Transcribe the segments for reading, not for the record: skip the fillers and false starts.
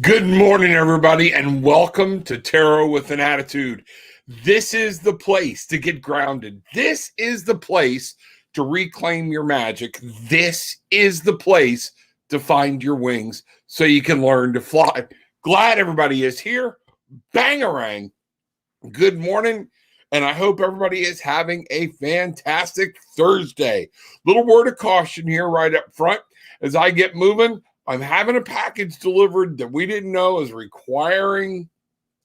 Good morning, everybody, and welcome to Tarot with an Attitude. This is the place to get grounded. This is the place to reclaim your magic. This is the place to find your wings so you can learn to fly. Glad everybody is here. Bangarang. Good morning, and I hope everybody is having a fantastic Thursday. Little word of caution here right up front as I get moving. I'm having a package delivered that we didn't know is requiring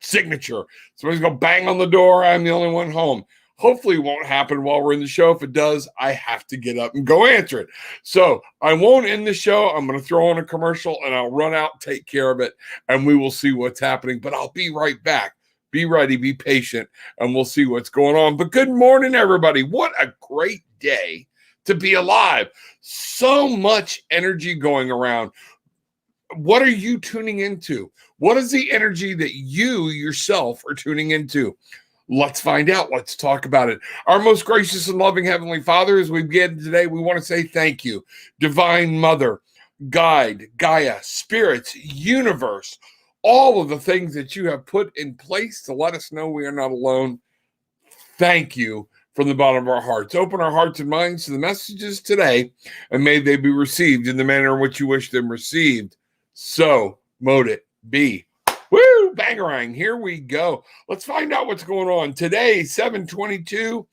signature. Somebody's going to bang on the door. I'm the only one home. Hopefully it won't happen while we're in the show. If it does, I have to get up and go answer it. So I won't end the show. I'm going to throw on a commercial and I'll run out, take care of it, and we will see what's happening. But I'll be right back. Be ready, be patient, and we'll see what's going on. But good morning, everybody. What a great day to be alive. So much energy going around. What are you tuning into? What is the energy that you yourself are tuning into? Let's find out. Let's talk about it. Our most gracious and loving Heavenly Father, as we begin today, we want to say thank you. Divine Mother, Guide, Gaia, Spirits, Universe, all of the things that you have put in place to let us know we are not alone. Thank you from the bottom of our hearts. Open our hearts and minds to the messages today, and may they be received in the manner in which you wish them received. So mote it be. Woo! Bangarang. Here we go. Let's find out what's going on. Today, 7/22,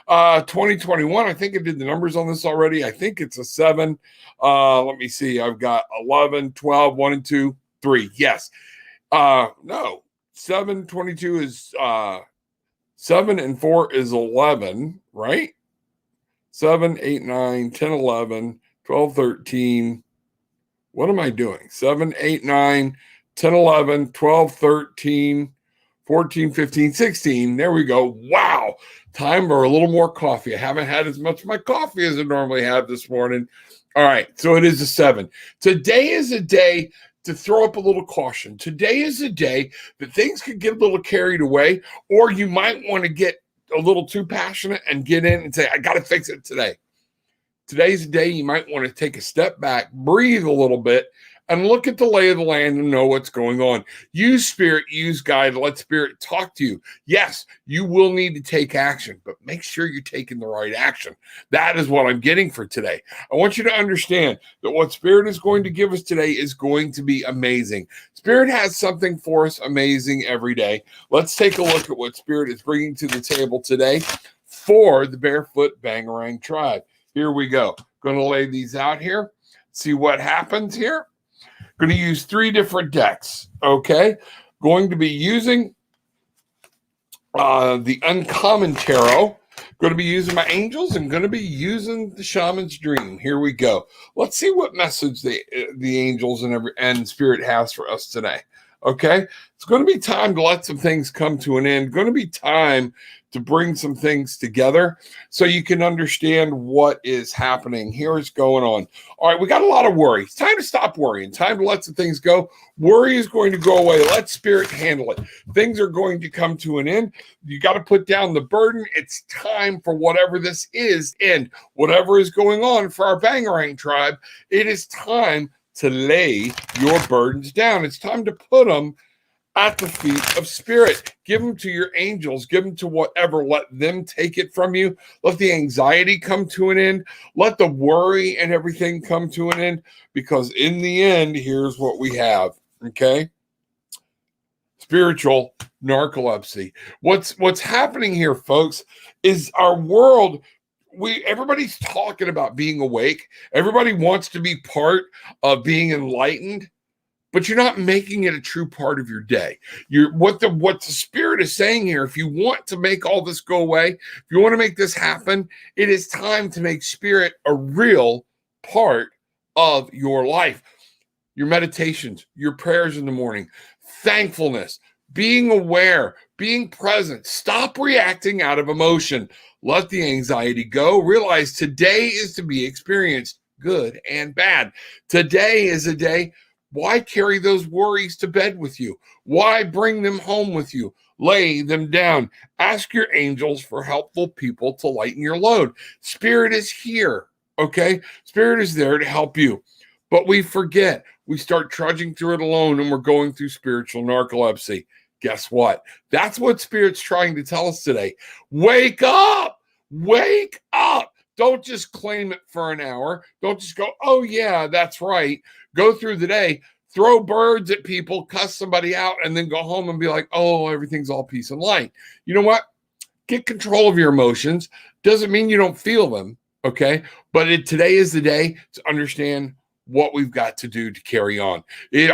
2021. I think I did the numbers on this already. I think it's a 7. Let me see. I've got 11, 12, 1 and 2, 3. Yes. No. 7/22 is 7 and 4 is 11, right? 7, 8, 9, 10, 11, 12, 13. What am I doing? 7, 8, 9, 10, 11, 12, 13, 14, 15, 16. There we go. Wow. Time for a little more coffee. I haven't had as much of my coffee as I normally have this morning. All right. So it is a 7. Today is a day to throw up a little caution. Today is a day that things could get a little carried away, or you might want to get a little too passionate and get in and say, I got to fix it today. Today's the day you might want to take a step back, breathe a little bit, and look at the lay of the land and know what's going on. Use spirit, use guide, let spirit talk to you. Yes, you will need to take action, but make sure you're taking the right action. That is what I'm getting for today. I want you to understand that what spirit is going to give us today is going to be amazing. Spirit has something for us amazing every day. Let's take a look at what spirit is bringing to the table today for the Barefoot Bangarang tribe. Here we go. Going to lay these out here. See what happens here. Going to use 3 different decks. Okay. Going to be using the Uncommon Tarot. Going to be using my angels and going to be using the Shaman's Dream. Here we go. Let's see what message the angels and spirit has for us today. Okay. It's going to be time to let some things come to an end. Going to be time to bring some things together so you can understand what is happening. Here's going on. All right, we got a lot of worry. It's time to stop worrying. Time to let some things go. Worry is going to go away. Let spirit handle it. Things are going to come to an end. You got to put down the burden. It's time for whatever this is and whatever is going on for our Bangarang tribe. It is time to lay your burdens down. It's time to put them at the feet of spirit. Give them to your angels. Give them to whatever. Let them take it from you. Let the anxiety come to an end. Let the worry and everything come to an end. Because in the end, here's what we have. Okay? Spiritual narcolepsy. What's happening here, folks, is our world. Everybody's talking about being awake. Everybody wants to be part of being enlightened. But you're not making it a true part of your day. What the spirit is saying here, if you want to make all this go away, if you want to make this happen, it is time to make spirit a real part of your life. Your meditations, your prayers in the morning, thankfulness, being aware, being present. Stop reacting out of emotion. Let the anxiety go. Realize today is to be experienced, good and bad. Today is a day. Why carry those worries to bed with you? Why bring them home with you? Lay them down. Ask your angels for helpful people to lighten your load. Spirit is here, okay? Spirit is there to help you. But we forget we start trudging through it alone and we're going through spiritual narcolepsy. Guess what? That's what Spirit's trying to tell us today. Wake up! Wake up! Don't just claim it for an hour. Don't just go, oh, yeah, that's right. Go through the day, throw birds at people, cuss somebody out, and then go home and be like, oh, everything's all peace and light. You know what? Get control of your emotions. Doesn't mean you don't feel them, okay? But today is the day to understand what we've got to do to carry on.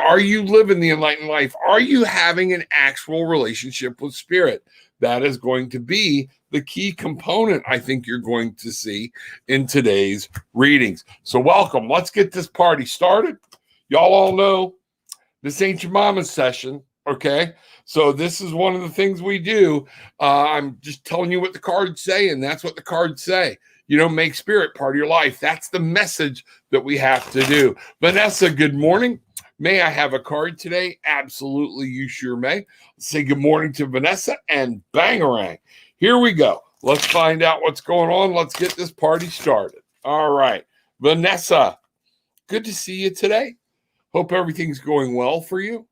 Are you living the enlightened life? Are you having an actual relationship with Spirit? That is going to be the key component I think you're going to see in today's readings. So welcome. Let's get this party started. Y'all all know this ain't your mama's session, okay? So this is one of the things we do. I'm just telling you what the cards say, and that's what the cards say. You know, make Spirit part of your life. That's the message that we have to do. Vanessa, good morning. May I have a card today? Absolutely, you sure may. Let's say good morning to Vanessa and bangarang. Here we go. Let's find out what's going on. Let's get this party started. All right. Vanessa, good to see you today. Hope everything's going well for you.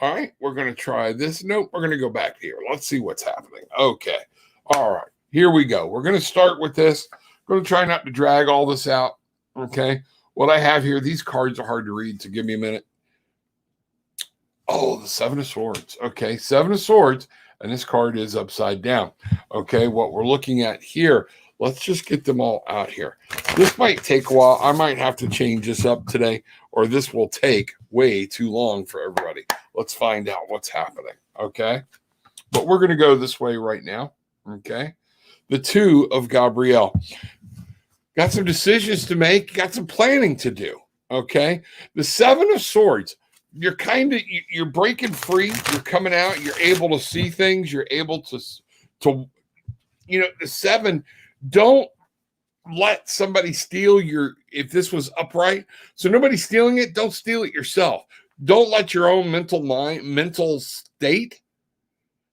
All right. We're going to try this. Nope. We're going to go back here. Let's see what's happening. Okay. All right. Here we go. We're going to start with this. I'm going to try not to drag all this out. Okay. What I have here, these cards are hard to read, so give me a minute. Oh, the Seven of Swords. Okay. Seven of Swords. And this card is upside down. Okay. What we're looking at here, let's just get them all out here. This might take a while. I might have to change this up today, or this will take way too long for everybody. Let's find out what's happening. Okay. But we're going to go this way right now. Okay. The Two of Gabrielle. Got some decisions to make. Got some planning to do. Okay. The Seven of Swords. You're breaking free. You're coming out. You're able to see things. You're able to, the seven, don't let somebody steal if this was upright. So nobody's stealing it. Don't steal it yourself. Don't let your own mental state,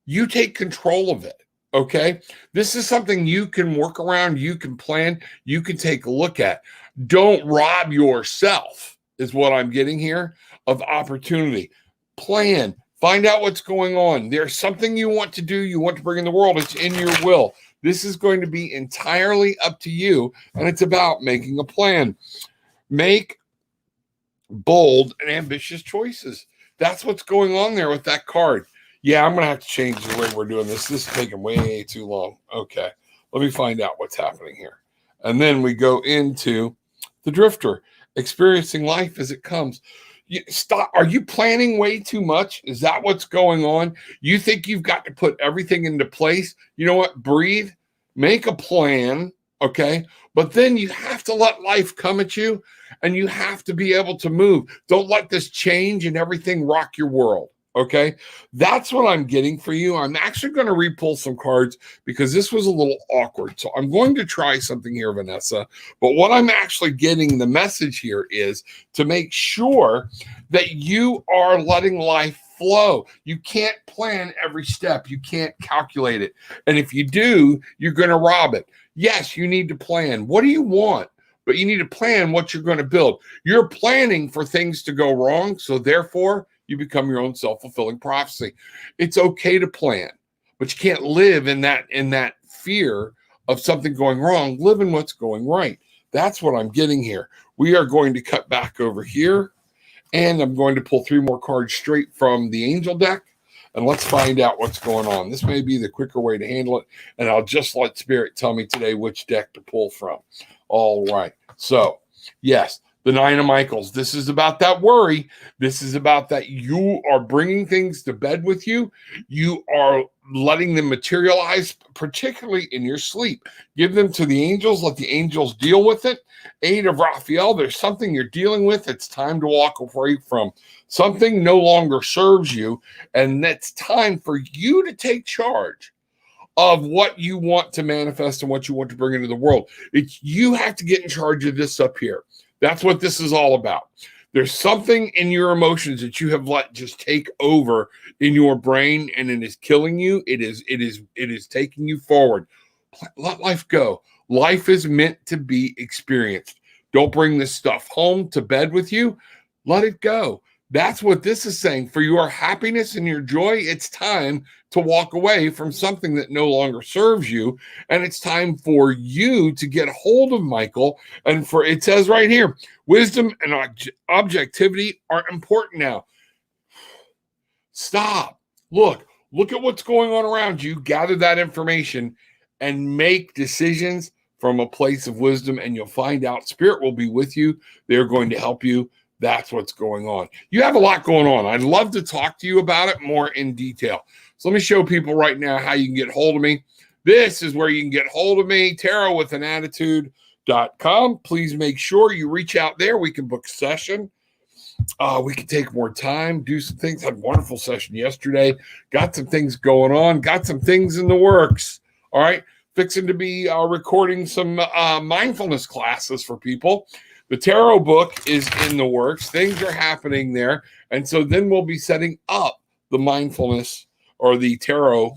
you take control of it. Okay. This is something you can work around. You can plan. You can take a look at. Don't rob yourself is what I'm getting here of opportunity. Plan. Find out what's going on. There's something you want to do. You want to bring in the world. It's in your will. This is going to be entirely up to you. And it's about making a plan. Make bold and ambitious choices. That's what's going on there with that card. Yeah, I'm going to have to change the way we're doing this. This is taking way too long. Okay. Let me find out what's happening here. And then we go into the Drifter, experiencing life as it comes. Stop. Are you planning way too much? Is that what's going on? You think you've got to put everything into place? You know what? Breathe. Make a plan. Okay. But then you have to let life come at you, and you have to be able to move. Don't let this change and everything rock your world. Okay, that's what I'm getting for you. I'm actually going to re-pull some cards because this was a little awkward. So I'm going to try something here, Vanessa. But what I'm actually getting, the message here is to make sure that you are letting life flow. You can't plan every step. You can't calculate it. And if you do, you're going to rob it. Yes, you need to plan. What do you want? But you need to plan what you're going to build. You're planning for things to go wrong. So therefore, you become your own self-fulfilling prophecy. It's okay to plan, but you can't live in that fear of something going wrong. Live in what's going right. That's what I'm getting here. We are going to cut back over here, and I'm going to pull 3 more cards straight from the angel deck, and let's find out what's going on. This may be the quicker way to handle it, and I'll just let Spirit tell me today which deck to pull from. All right. So, yes. The Nine of Michaels. This is about that worry. This is about that you are bringing things to bed with you. You are letting them materialize, particularly in your sleep. Give them to the angels. Let the angels deal with it. Eight of Raphael. There's something you're dealing with. It's time to walk away from. Something no longer serves you. And it's time for you to take charge of what you want to manifest and what you want to bring into the world. You have to get in charge of this up here. That's what this is all about. There's something in your emotions that you have let just take over in your brain, and it is killing you. It is taking you forward. Let life go. Life is meant to be experienced. Don't bring this stuff home to bed with you. Let it go. That's what this is saying. For your happiness and your joy, it's time to walk away from something that no longer serves you. And it's time for you to get hold of Michael. And for it says right here, wisdom and objectivity are important now. Stop. Look at what's going on around you. Gather that information and make decisions from a place of wisdom. And you'll find out Spirit will be with you. They're going to help you. That's what's going on. You have a lot going on. I'd love to talk to you about it more in detail. So let me show people right now how you can get hold of me. This is where you can get hold of me, tarotwithanattitude.com. Please make sure you reach out there. We can book a session. We can take more time, do some things. Had a wonderful session yesterday. Got some things going on. Got some things in the works. All right. Fixing to be recording some mindfulness classes for people. The tarot book is in the works. Things are happening there. And so then we'll be setting up the mindfulness or the tarot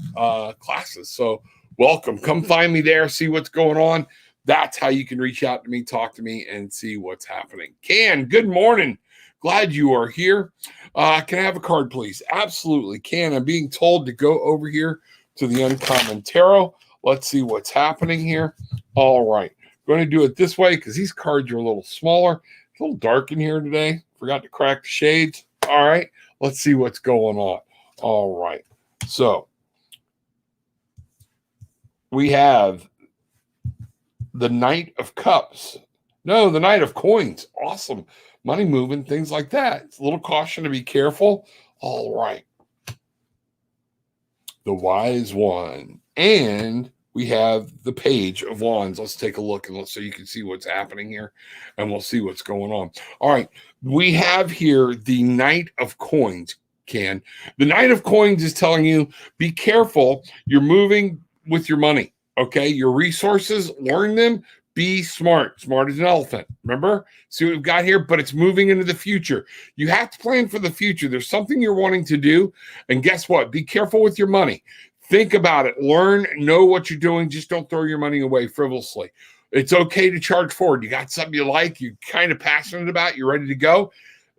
classes. So welcome. Come find me there. See what's going on. That's how you can reach out to me, talk to me, and see what's happening. Can, good morning. Glad you are here. Can I have a card, please? Absolutely can. I'm being told to go over here to the Uncommon Tarot. Let's see what's happening here. All right. Going to do it this way because these cards are a little smaller. It's a little dark in here today. Forgot to crack the shades. All right. Let's see what's going on. All right. So we have the Knight of Cups. No, the Knight of Coins. Awesome. Money moving, things like that. It's a little caution to be careful. All right. The Wise One. And we have the Page of Wands. Let's take a look and so you can see what's happening here. And we'll see what's going on. All right. We have here the Knight of Coins. The Knight of Coins is telling you, be careful. You're moving with your money. Okay. Your resources, learn them. Be smart. Smart as an elephant. Remember? See what we've got here? But it's moving into the future. You have to plan for the future. There's something you're wanting to do. And guess what? Be careful with your money. Think about it. Learn, know what you're doing. Just don't throw your money away frivolously. It's okay to charge forward. You got something you like, you're kind of passionate about, you're ready to go.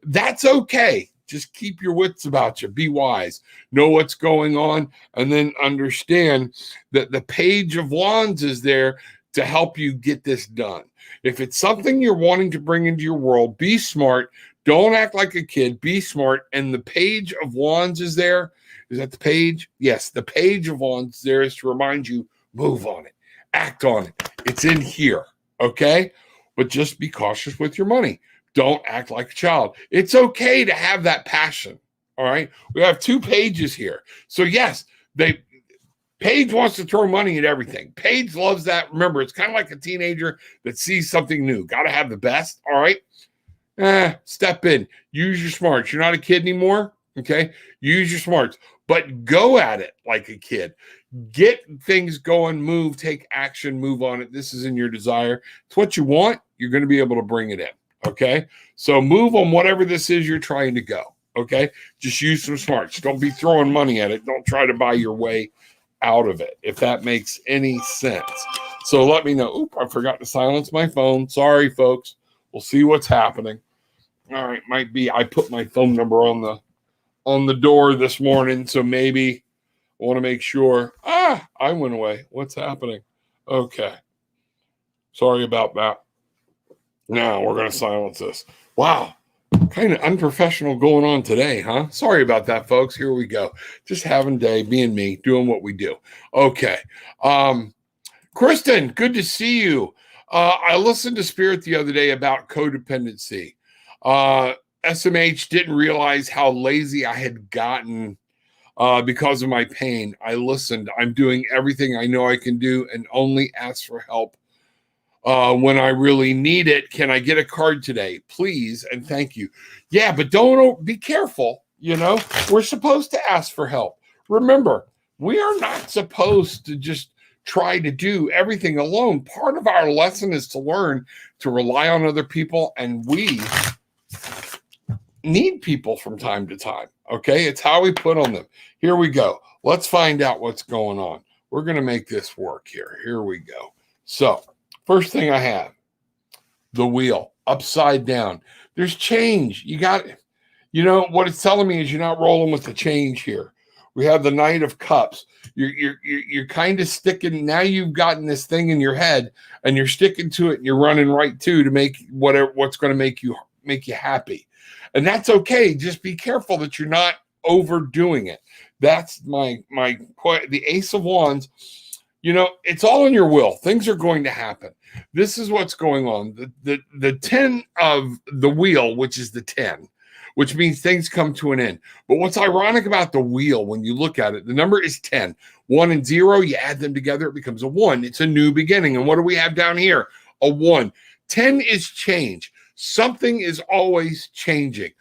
That's okay. Just keep your wits about you. Be wise. Know what's going on. And then understand that the Page of Wands is there to help you get this done. If it's something you're wanting to bring into your world, be smart. Don't act like a kid. Be smart. And the Page of Wands is there. Is that the page? Yes, the Page of Wands there is to remind you, move on it. Act on it. It's in here, okay? But just be cautious with your money. Don't act like a child. It's okay to have that passion, all right? We have two pages here. So, yes, Paige wants to throw money at everything. Paige loves that. Remember, it's kind of like a teenager that sees something new. Got to have the best, all right? Step in. Use your smarts. You're not a kid anymore, okay? Use your smarts. But go at it like a kid. Get things going, move, take action, move on it. This is in your desire. It's what you want. You're going to be able to bring it in, okay? So move on whatever this is you're trying to go, okay? Just use some smarts. Don't be throwing money at it. Don't try to buy your way out of it, if that makes any sense. So let me know. Oop, I forgot to silence my phone. Sorry, folks. We'll see what's happening. All right, might be I put my phone number on the door this morning, so maybe I want to make sure. I went away. What's happening? Okay. Sorry about that. Now we're going to silence this. Wow. Kind of unprofessional going on today, huh? Sorry about that, folks. Here we go. Just having a day, being me, doing what we do. Okay. Kristen, good to see you. I listened to Spirit the other day about codependency. SMH didn't realize how lazy I had gotten because of my pain. I listened. I'm doing everything I know I can do and only ask for help when I really need it. Can I get a card today, please? And thank you. Yeah, but don't be careful. You know, we're supposed to ask for help. Remember, we are not supposed to just try to do everything alone. Part of our lesson is to learn to rely on other people, and we need people from time to time. Okay, it's how we put on them. Here we go. Let's find out what's going on. We're going to make this work here. Here we go. So, first thing I have, the wheel upside down. There's change. What it's telling me is you're not rolling with the change here. We have the Knight of Cups. You're kind of sticking. Now you've gotten this thing in your head, and you're sticking to it, and you're running right to make what's going to make you happy, and that's okay. Just be careful that you're not overdoing it. That's my the Ace of Wands. It's all in your will. Things are going to happen. This is what's going on. The 10 of the wheel, which is the 10. Which means things come to an end. But what's ironic about the wheel, when you look at it, the number is 10. 1 and 0, you add them together, it becomes a 1. It's a new beginning. And what do we have down here? A 1. 10 is change. Something is always changing.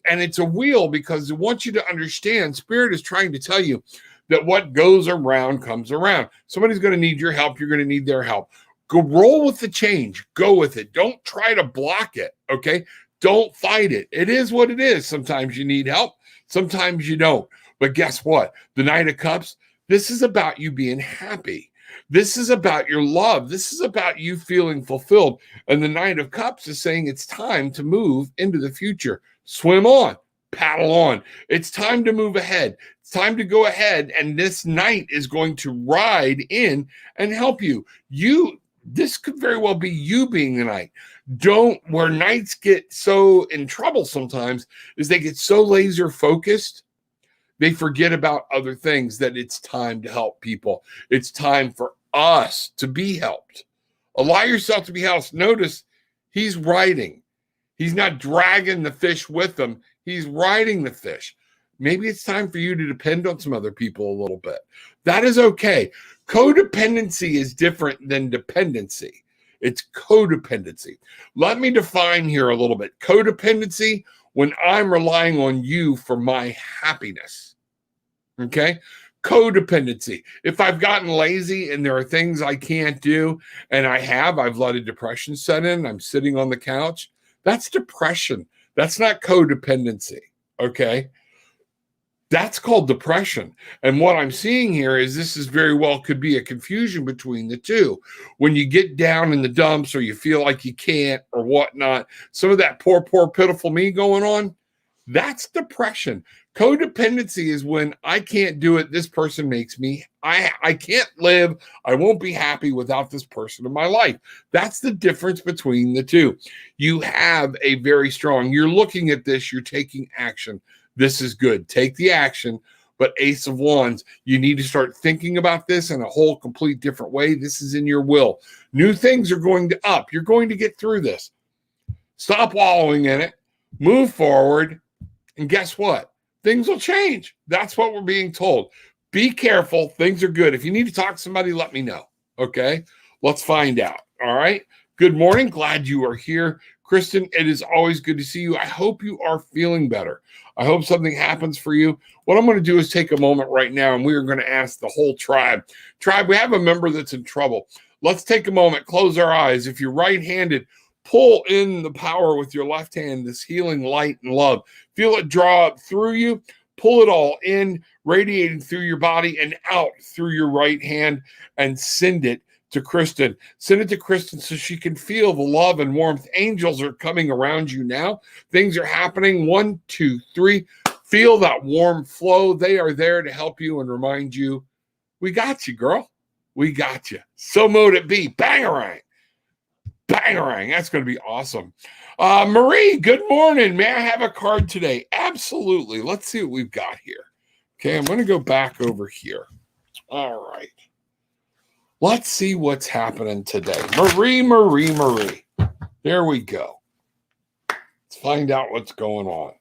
And it's a wheel because it wants you to understand, Spirit is trying to tell you that what goes around comes around. Somebody's going to need your help. You're going to need their help. Go roll with the change. Go with it. Don't try to block it, okay? Don't fight it. It is what it is. Sometimes you need help. Sometimes you don't. But guess what? The Knight of Cups, this is about you being happy. This is about your love. This is about you feeling fulfilled. And the Knight of Cups is saying it's time to move into the future. Swim on. Paddle on. It's time to move ahead. It's time to go ahead. And this knight is going to ride in and help you. This could very well be you being the knight. Where knights get so in trouble sometimes is they get so laser focused, they forget about other things, that it's time to help people. It's time for us to be helped. Allow yourself to be helped. Notice he's riding. He's not dragging the fish with him. He's riding the fish. Maybe it's time for you to depend on some other people a little bit. That is okay. Codependency is different than dependency. It's codependency. Let me define here a little bit. Codependency, when I'm relying on you for my happiness. Okay? Codependency. If I've gotten lazy and there are things I can't do, and I've let a depression set in, I'm sitting on the couch, that's depression. That's not codependency. Okay? That's called depression. And what I'm seeing here is this is very well could be a confusion between the two. When you get down in the dumps or you feel like you can't or whatnot, some of that poor, pitiful me going on, that's depression. Codependency is when I can't do it. This person makes me, I can't live. I won't be happy without this person in my life. That's the difference between the two. You have a very strong, you're looking at this, you're taking action. This is good. Take the action. But Ace of Wands, you need to start thinking about this in a whole complete different way. This is in your will. New things are going to up. You're going to get through this. Stop wallowing in it. Move forward. And guess what? Things will change. That's what we're being told. Be careful. Things are good. If you need to talk to somebody, let me know. Okay? Let's find out. All right? Good morning. Glad you are here. Kristen, it is always good to see you. I hope you are feeling better. I hope something happens for you. What I'm going to do is take a moment right now, and we are going to ask the whole tribe. Tribe, we have a member that's in trouble. Let's take a moment, close our eyes. If you're right-handed, pull in the power with your left hand, this healing light and love. Feel it draw up through you. Pull it all in, radiating through your body and out through your right hand, and send it to Kristen. Send it to Kristen so she can feel the love and warmth. Angels are coming around you now. Things are happening. 1, 2, 3. Feel that warm flow. They are there to help you and remind you, we got you, girl. We got you. So mote it be. Bangarang. Bangarang. That's going to be awesome. Marie, good morning. May I have a card today? Absolutely. Let's see what we've got here. Okay, I'm going to go back over here. All right. Let's see what's happening today. Marie. There we go. Let's find out what's going on.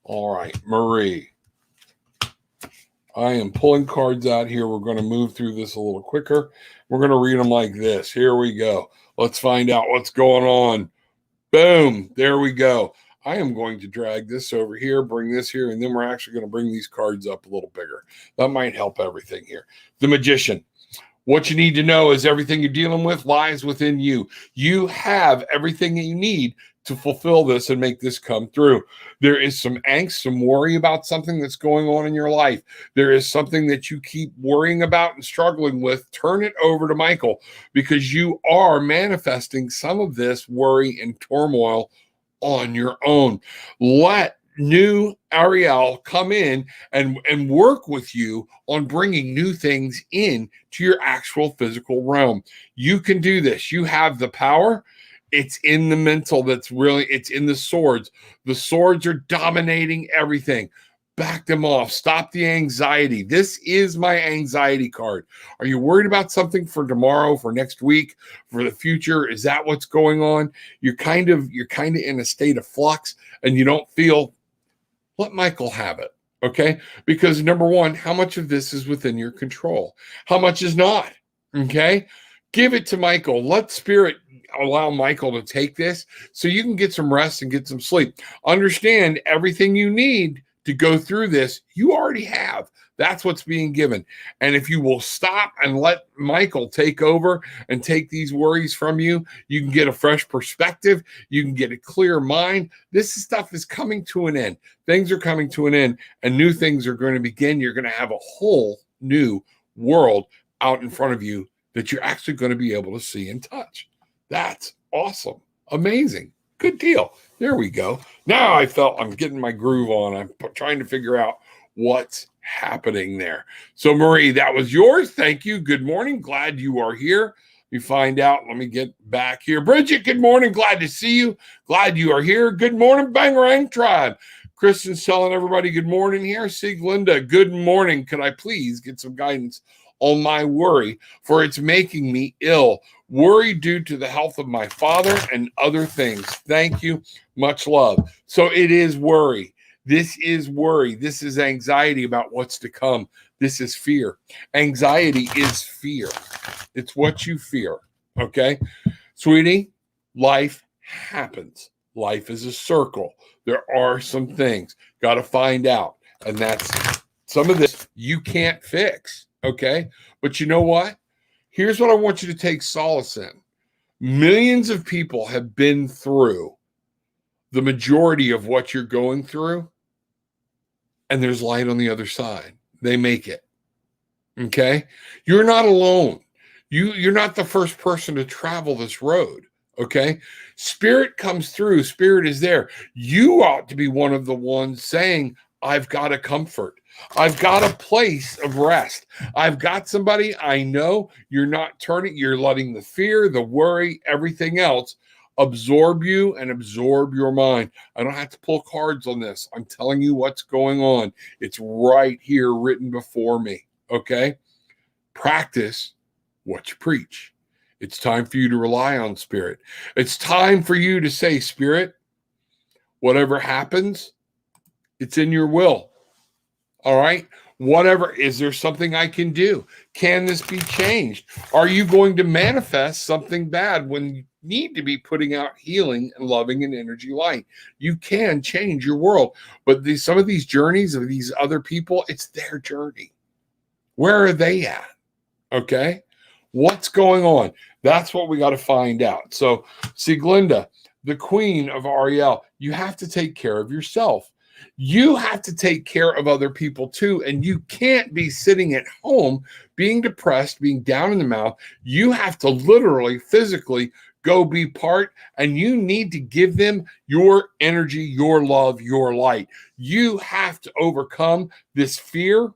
All right, Marie. I am pulling cards out here. We're going to move through this a little quicker. We're going to read them like this. Here we go. Let's find out what's going on. Boom. There we go. I am going to drag this over here, bring this here, and then we're actually going to bring these cards up a little bigger. That might help everything here. The Magician. What you need to know is everything you're dealing with lies within you. You have everything that you need to fulfill this and make this come through. There is some angst, some worry about something that's going on in your life. There is something that you keep worrying about and struggling with. Turn it over to Michael, because you are manifesting some of this worry and turmoil on your own. Let new Ariel come in and work with you on bringing new things in to your actual physical realm. You can do this. You have the power. It's in the mental. It's in the swords. The swords are dominating everything. Back them off. Stop the anxiety. This is my anxiety card. Are you worried about something for tomorrow, for next week, for the future? Is that what's going on? You're kind of in a state of flux and you don't feel. Let Michael have it. Okay? Because number one, how much of this is within your control? How much is not? Okay? Give it to Michael. Let Spirit allow Michael to take this so you can get some rest and get some sleep. Understand everything you need to go through this, you already have. That's what's being given. And if you will stop and let Michael take over and take these worries from you, you can get a fresh perspective. You can get a clear mind. This stuff is coming to an end. Things are coming to an end and new things are going to begin. You're going to have a whole new world out in front of you that you're actually going to be able to see and touch. That's awesome. Amazing. Good deal. There we go. Now I felt I'm getting my groove on. I'm trying to figure out what's happening there. So Marie, that was yours. Thank you. Good morning. Glad you are here. We find out. Let me get back here. Bridget, good morning. Glad to see you. Glad you are here. Good morning, Bangarang Tribe. Kristen's telling everybody good morning here. Sieglinde, good morning. Could I please get some guidance on my worry, for it's making me ill. Worry due to the health of my father and other things. Thank you. Much love. So it is worry. This is worry. This is anxiety about what's to come. This is fear. Anxiety is fear. It's what you fear. Okay? Sweetie, life happens. Life is a circle. There are some things. Got to find out. And that's some of this you can't fix. Okay? But you know what? Here's what I want you to take solace in. Millions of people have been through the majority of what you're going through, and there's light on the other side. They make it. Okay? You're not alone. You're not the first person to travel this road. Okay? Spirit comes through. Spirit is there. You ought to be one of the ones saying, I've got a comfort. I've got a place of rest. I've got somebody I know. You're not turning. You're letting the fear, the worry, everything else absorb you and absorb your mind. I don't have to pull cards on this. I'm telling you what's going on. It's right here written before me. Okay? Practice what you preach. It's time for you to rely on Spirit. It's time for you to say, Spirit, whatever happens, it's in your will. All right? Whatever. Is there something I can do? Can this be changed? Are you going to manifest something bad when you need to be putting out healing and loving and energy light? You can change your world. But some of these journeys of these other people, it's their journey. Where are they at? Okay? What's going on? That's what we got to find out. So, Sieglinde, the queen of Ariel, you have to take care of yourself. You have to take care of other people too. And you can't be sitting at home being depressed, being down in the mouth. You have to literally, physically go be part, and you need to give them your energy, your love, your light. You have to overcome this fear,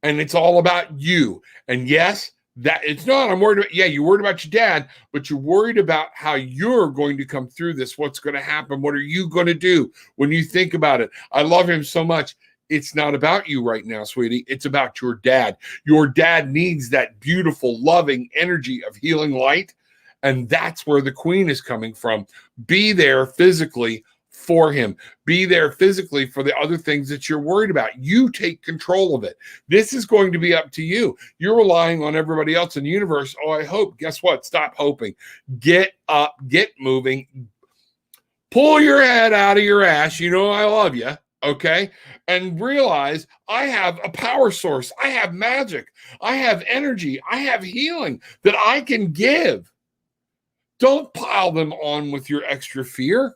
and it's all about you. And yes, that it's not, I'm worried about, you're worried about your dad, but you're worried about how you're going to come through this. What's going to happen? What are you going to do when you think about it? I love him so much. It's not about you right now, sweetie. It's about your dad. Your dad needs that beautiful, loving energy of healing light. And that's where the queen is coming from. Be there physically for him. Be there physically for the other things that you're worried about. You take control of it. This is going to be up to you. You're relying on everybody else in the universe. Oh, I hope. Guess what? Stop hoping. Get up, get moving. Pull your head out of your ass. You know I love you. Okay? And realize I have a power source. I have magic. I have energy. I have healing that I can give. Don't pile them on with your extra fear.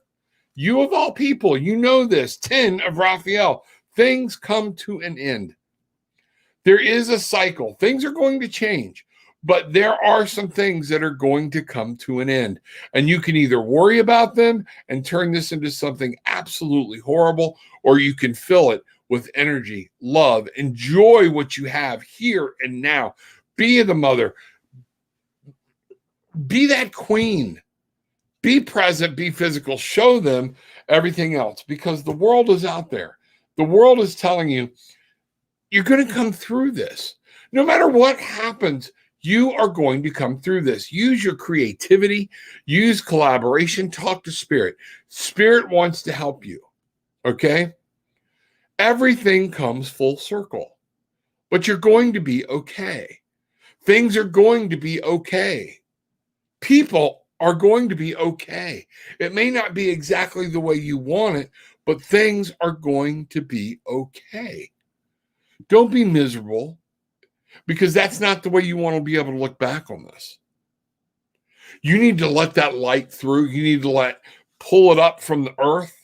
You of all people, you know this. 10 of Raphael. Things come to an end. There is a cycle. Things are going to change. But there are some things that are going to come to an end. And you can either worry about them and turn this into something absolutely horrible, or you can fill it with energy, love, enjoy what you have here and now. Be the mother, be that queen, be present, be physical, show them everything else, because the world is out there. The world is telling you, you're going to come through this. No matter what happens, you are going to come through this. Use your creativity, use collaboration, talk to spirit. Spirit wants to help you. Okay? Everything comes full circle, but you're going to be okay. Things are going to be okay. People are going to be okay. It may not be exactly the way you want it, but things are going to be okay. Don't be miserable, because that's not the way you want to be able to look back on this. You need to let that light through. You need to pull it up from the earth,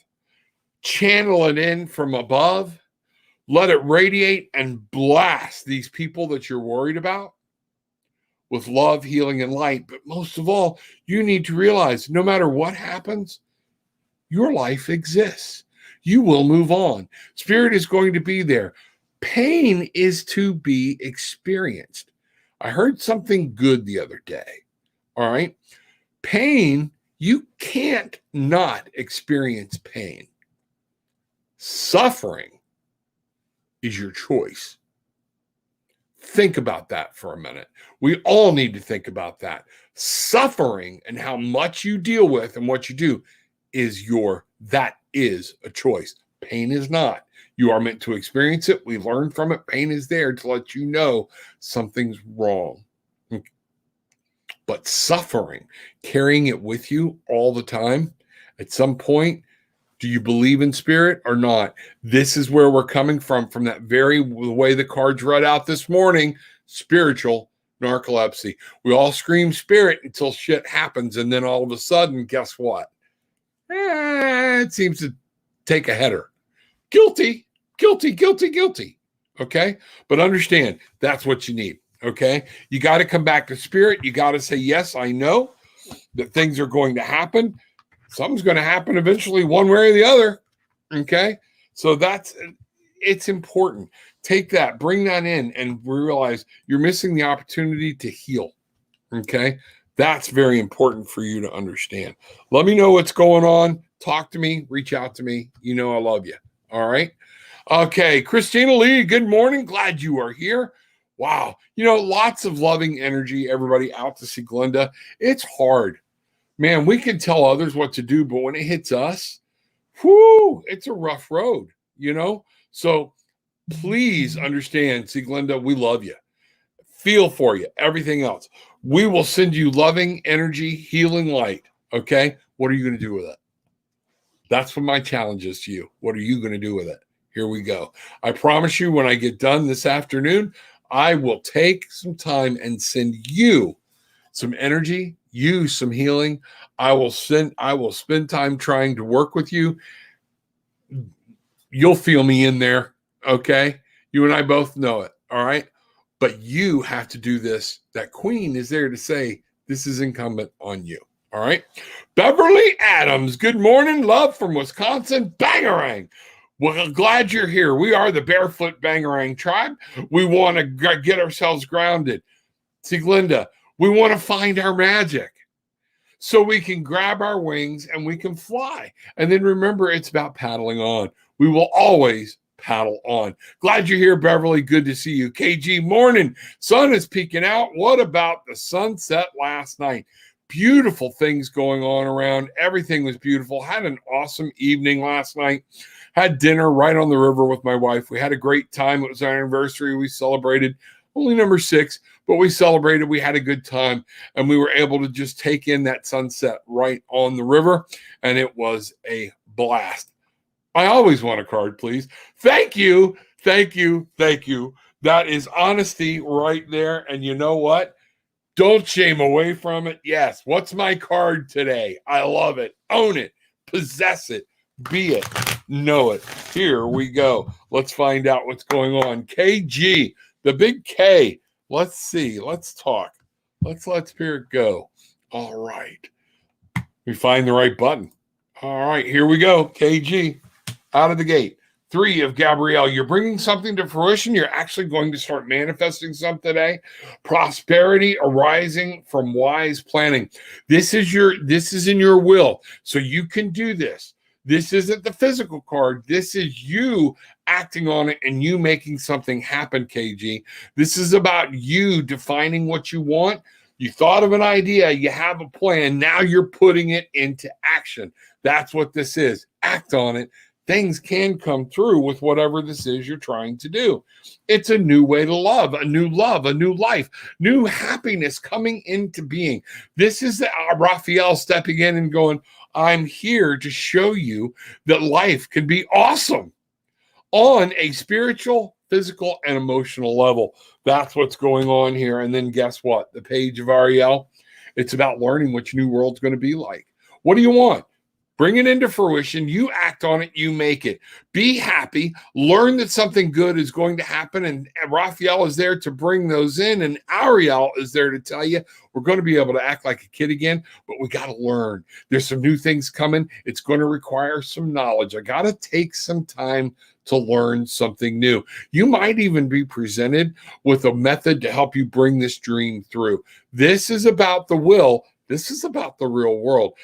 channel it in from above, let it radiate and blast these people that you're worried about with love, healing, and light. But most of all, you need to realize no matter what happens, your life exists. You will move on. Spirit is going to be there. Pain is to be experienced. I heard something good the other day. All right. Pain, you can't not experience pain. Suffering is your choice. Think about that for a minute. We all need to think about that. Suffering and how much you deal with and what you do that is a choice. Pain is not. You are meant to experience it. We learn from it. Pain is there to let you know something's wrong. But suffering, carrying it with you all the time, at some point, do you believe in spirit or not? This is where we're coming from that very way the cards read out this morning, spiritual narcolepsy. We all scream spirit until shit happens. And then all of a sudden, guess what? It seems to take a header. Guilty. Okay. But understand, that's what you need. Okay. You got to come back to spirit. You got to say, yes, I know that things are going to happen. Something's going to happen eventually, one way or the other. Okay. So it's important. Take that, bring that in, and realize you're missing the opportunity to heal. Okay. That's very important for you to understand. Let me know what's going on. Talk to me, reach out to me. You know, I love you. All right. Okay. Christina Lee, good morning. Glad you are here. Wow. You know, lots of loving energy, everybody out to see Glenda. It's hard. Man, we can tell others what to do, but when it hits us, whoo, it's a rough road, you know? So please understand, see, Glenda, we love you. Feel for you, everything else. We will send you loving energy, healing light, okay? What are you going to do with it? That's what my challenge is to you. What are you going to do with it? Here we go. I promise you, when I get done this afternoon, I will take some time and send you some energy, you some healing. I will spend time trying to work with you. You'll feel me in there, okay? You and I both know it, all right? But you have to do this. That queen is there to say, this is incumbent on you, all right? Beverly Adams, good morning. Love from Wisconsin. Bangarang. Well, glad you're here. We are the Barefoot Bangarang tribe. We want to get ourselves grounded. See, Glenda, we want to find our magic so we can grab our wings and we can fly. And then remember, it's about paddling on. We will always paddle on. Glad you're here, Beverly. Good to see you. KG, morning. Sun is peeking out. What about the sunset last night? Beautiful things going on around. Everything was beautiful. Had an awesome evening last night. Had dinner right on the river with my wife. We had a great time. It was our anniversary. We celebrated, only number 6, but we celebrated. We had a good time, and we were able to just take in that sunset right on the river, and it was a blast. I always want a card, please. Thank you. That is honesty right there. And you know what? Don't shame away from it. Yes. What's my card today? I love it. Own it. Possess it. Be it. Know it. Here we go. Let's find out what's going on. KG, the big K. Let's see. Let's talk. Let's let Spirit go. All right. We find the right button. All right, here we go. KG, out of the gate. 3 of Gabrielle. You're bringing something to fruition. You're actually going to start manifesting something today. Prosperity arising from wise planning. This is in your will. So you can do this. This isn't the physical card. This is you acting on it and you making something happen, KG. This is about you defining what you want. You thought of an idea, you have a plan, now you're putting it into action. That's what this is. Act on it. Things can come through with whatever this is you're trying to do. It's a new way to love, a new life, new happiness coming into being. This is Raphael stepping in and going, I'm here to show you that life can be awesome on a spiritual, physical, and emotional level. That's what's going on here. And then guess what? The page of Ariel, it's about learning what your new world's going to be like. What do you want? Bring it into fruition. You act on it. You make it. Be happy. Learn that something good is going to happen. And Raphael is there to bring those in. And Ariel is there to tell you we're going to be able to act like a kid again, but we got to learn. There's some new things coming. It's going to require some knowledge. I got to take some time to learn something new. You might even be presented with a method to help you bring this dream through. This is about the will. This is about the real world.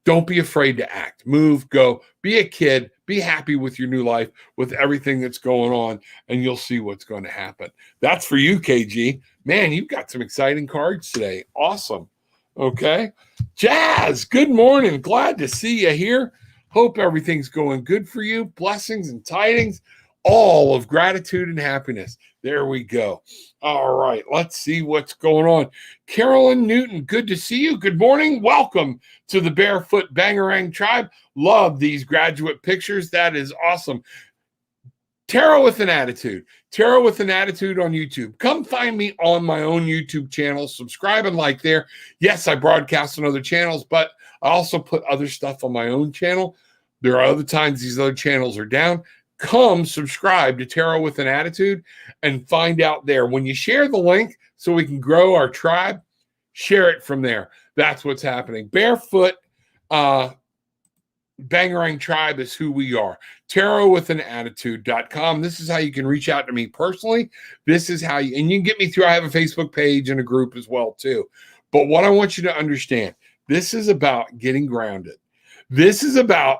Don't be afraid to act, move, go, be a kid, be happy with your new life, with everything that's going on, and you'll see what's going to happen. That's for you, KG. Man, you've got some exciting cards today. Awesome. Okay. Jazz, good morning. Glad to see you here. Hope everything's going good for you. Blessings and tidings, all of gratitude and happiness. There we go. All right, let's see what's going on. Carolyn Newton, good to see you. Good morning. Welcome to the Barefoot Bangarang Tribe. Love these graduate pictures. That is awesome. Tarot with an Attitude. Tarot with an Attitude on YouTube. Come find me on my own YouTube channel. Subscribe and like there. Yes, I broadcast on other channels, but I also put other stuff on my own channel. There are other times these other channels are down. Come subscribe to Tarot with an Attitude and find out there. When you share the link so we can grow our tribe, share it from there. That's what's happening. Barefoot Bangarang Tribe is who we are. TarotWithAnAttitude.com. This is how you can reach out to me personally. This is how you, and you can get me through. I have a Facebook page and a group as well too. But what I want you to understand, this is about getting grounded. This is about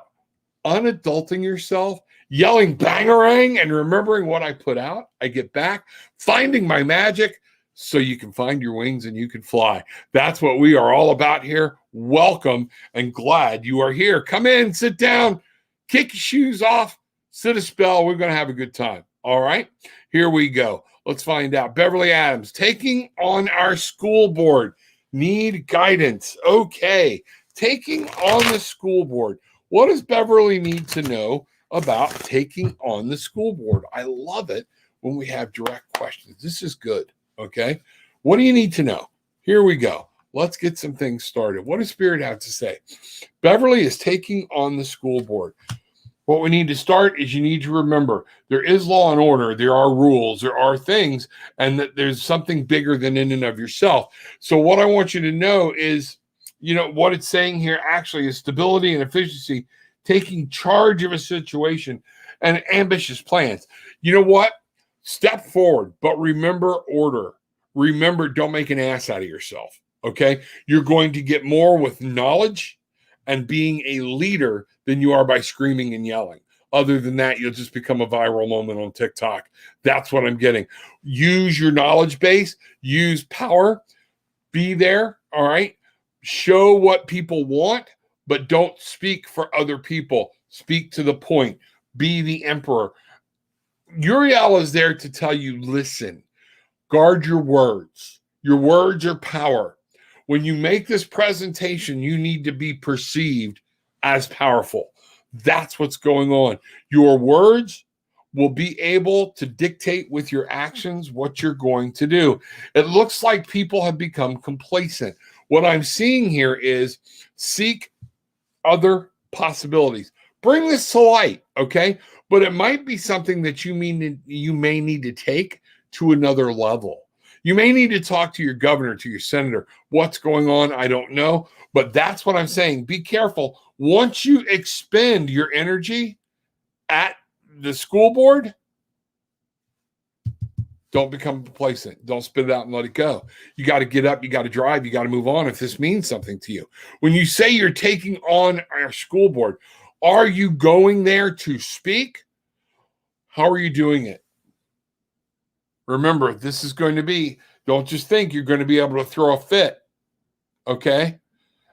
unadulting yourself, yelling bangarang and remembering what I put out. I get back, finding my magic so you can find your wings and you can fly. That's what we are all about here. Welcome and glad you are here. Come in, sit down, kick your shoes off, sit a spell. We're going to have a good time. All right, here we go. Let's find out. Beverly Adams, taking on our school board. Need guidance. Okay, taking on the school board. What does Beverly need to know about taking on the school board? I love it when we have direct questions. This is good. Okay. What do you need to know? Here we go. Let's get some things started. What does Spirit have to say? Beverly is taking on the school board. What we need to start is you need to remember there is law and order. There are rules. There are things, and that there's something bigger than in and of yourself. So what I want you to know is, you know, what it's saying here actually is stability and efficiency, taking charge of a situation and ambitious plans. You know what? Step forward, but remember order. Remember, don't make an ass out of yourself. Okay. You're going to get more with knowledge and being a leader than you are by screaming and yelling. Other than that, you'll just become a viral moment on TikTok. That's what I'm getting. Use your knowledge base, use power, be there. All right. Show what people want, but don't speak for other people. Speak to the point. Be the emperor. Uriel is there to tell you, listen, guard your words. Your words are power. When you make this presentation, you need to be perceived as powerful. That's what's going on. Your words will be able to dictate with your actions what you're going to do. It looks like people have become complacent. What I'm seeing here is seek other possibilities. Bring this to light, okay? But it might be something that you may need to take to another level. You may need to talk to your governor, to your senator. What's going on? I don't know. But that's what I'm saying. Be careful. Once you expend your energy at the school board, don't become complacent. Don't spit it out and let it go. You got to get up. You got to drive. You got to move on if this means something to you. When you say you're taking on our school board, are you going there to speak? How are you doing it? Remember, this is going to be, don't just think you're going to be able to throw a fit, okay?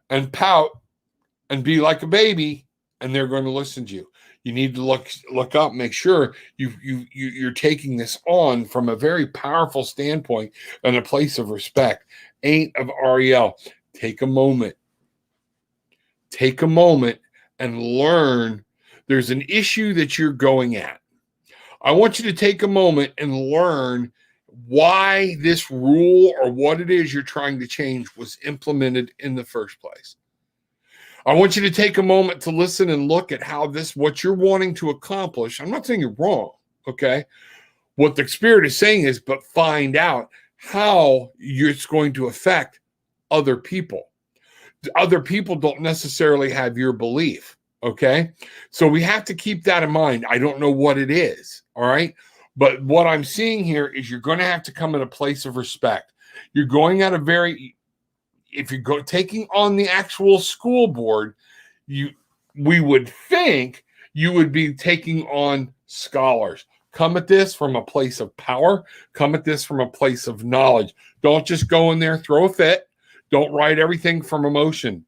And pout and be like a baby, and they're going to listen to you. You need to look up, make sure you're taking this on from a very powerful standpoint and a place of respect. Ain't of Ariel. Take a moment. Take a moment and learn. There's an issue that you're going at. I want you to take a moment and learn why this rule or what it is you're trying to change was implemented in the first place. I want you to take a moment to listen and look at how what you're wanting to accomplish. I'm not saying you're wrong, okay? What the Spirit is saying is, but find out how it's going to affect other people. Other people don't necessarily have your belief, okay? So we have to keep that in mind. I don't know what it is, all right? But what I'm seeing here is you're going to have to come in a place of respect. You're going at a very... If you go taking on the actual school board, we would think you would be taking on scholars. Come at this from a place of power. Come at this from a place of knowledge. Don't just go in there, throw a fit. Don't write everything from emotion.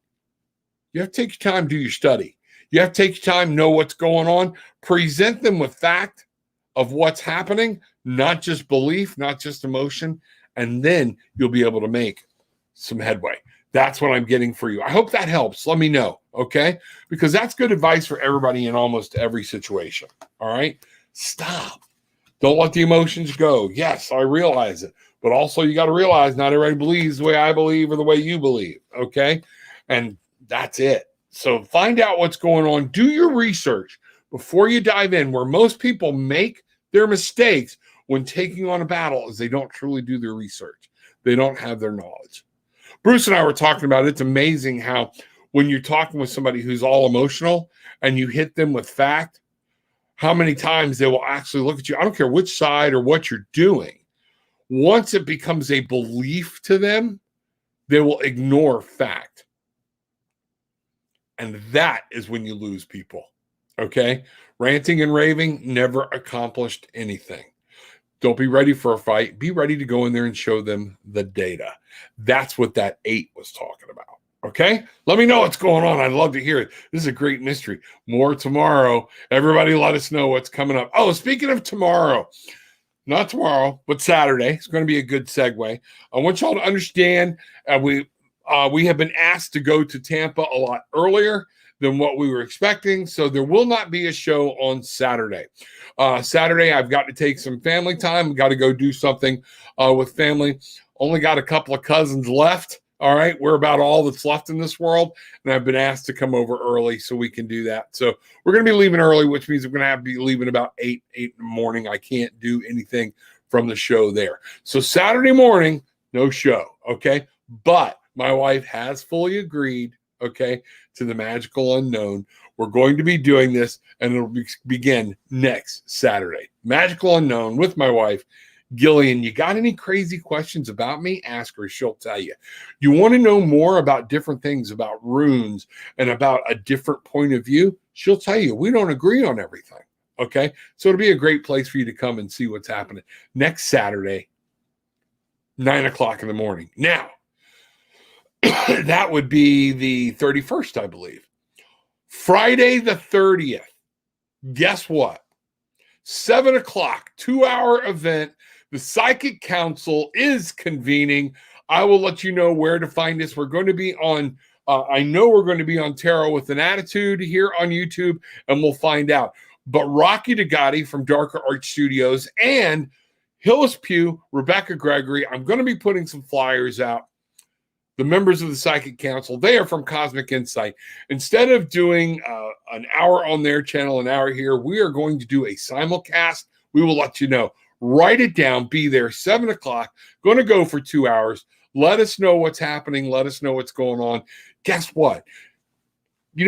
You have to take your time, do your study. You have to take your time, know what's going on. Present them with fact of what's happening, not just belief, not just emotion, and then you'll be able to make some headway. That's what I'm getting for you. I hope that helps. Let me know, okay? Because that's good advice for everybody in almost every situation, all right? Stop. Don't let the emotions go. Yes, I realize it. But also you got to realize not everybody believes the way I believe or the way you believe, okay? And that's it. So find out what's going on. Do your research before you dive in. Where most people make their mistakes when taking on a battle is they don't truly do their research. They don't have their knowledge. Bruce and I were talking about it's amazing how when you're talking with somebody who's all emotional and you hit them with fact, how many times they will actually look at you. I don't care which side or what you're doing. Once it becomes a belief to them, they will ignore fact. And that is when you lose people. Okay? Ranting and raving never accomplished anything. Don't be ready for a fight. Be ready to go in there and show them the data. That's what that 8 was talking about. Okay? Let me know what's going on. I'd love to hear it. This is a great mystery. More tomorrow. Everybody let us know what's coming up. Oh, speaking of tomorrow, not tomorrow, but Saturday. It's going to be a good segue. I want y'all to understand we have been asked to go to Tampa a lot earlier than what we were expecting. So there will not be a show on Saturday. Saturday, I've got to take some family time. I've got to go do something with family. Only got a couple of cousins left. All right. We're about all that's left in this world. And I've been asked to come over early so we can do that. So we're going to be leaving early, which means we're going to have to be leaving about 8 in the morning. I can't do anything from the show there. So Saturday morning, no show. Okay. But my wife has fully agreed, okay, to the Magical Unknown. We're going to be doing this, and it'll begin next Saturday. Magical Unknown with my wife, Gillian. You got any crazy questions about me? Ask her. She'll tell you. You want to know more about different things, about runes, and about a different point of view? She'll tell you. We don't agree on everything, okay? So it'll be a great place for you to come and see what's happening next Saturday, 9 o'clock in the morning. Now, that would be the 31st, I believe. Friday the 30th. Guess what? 7 o'clock, 2-hour event. The Psychic Council is convening. I will let you know where to find us. We're going to be on, I know we're going to be on Tarot with an Attitude here on YouTube, and we'll find out. But Rocky DeGotti from Darker Art Studios and Hillis Pugh, Rebecca Gregory, I'm going to be putting some flyers out. The members of the Psychic Council, they are from Cosmic Insight. Instead of doing an hour on their channel, an hour here, we are going to do a simulcast. We will let you know Write it down. Be there 7 o'clock. Going to go for 2 hours. Let us know what's happening. Let us know what's going on. Guess what? You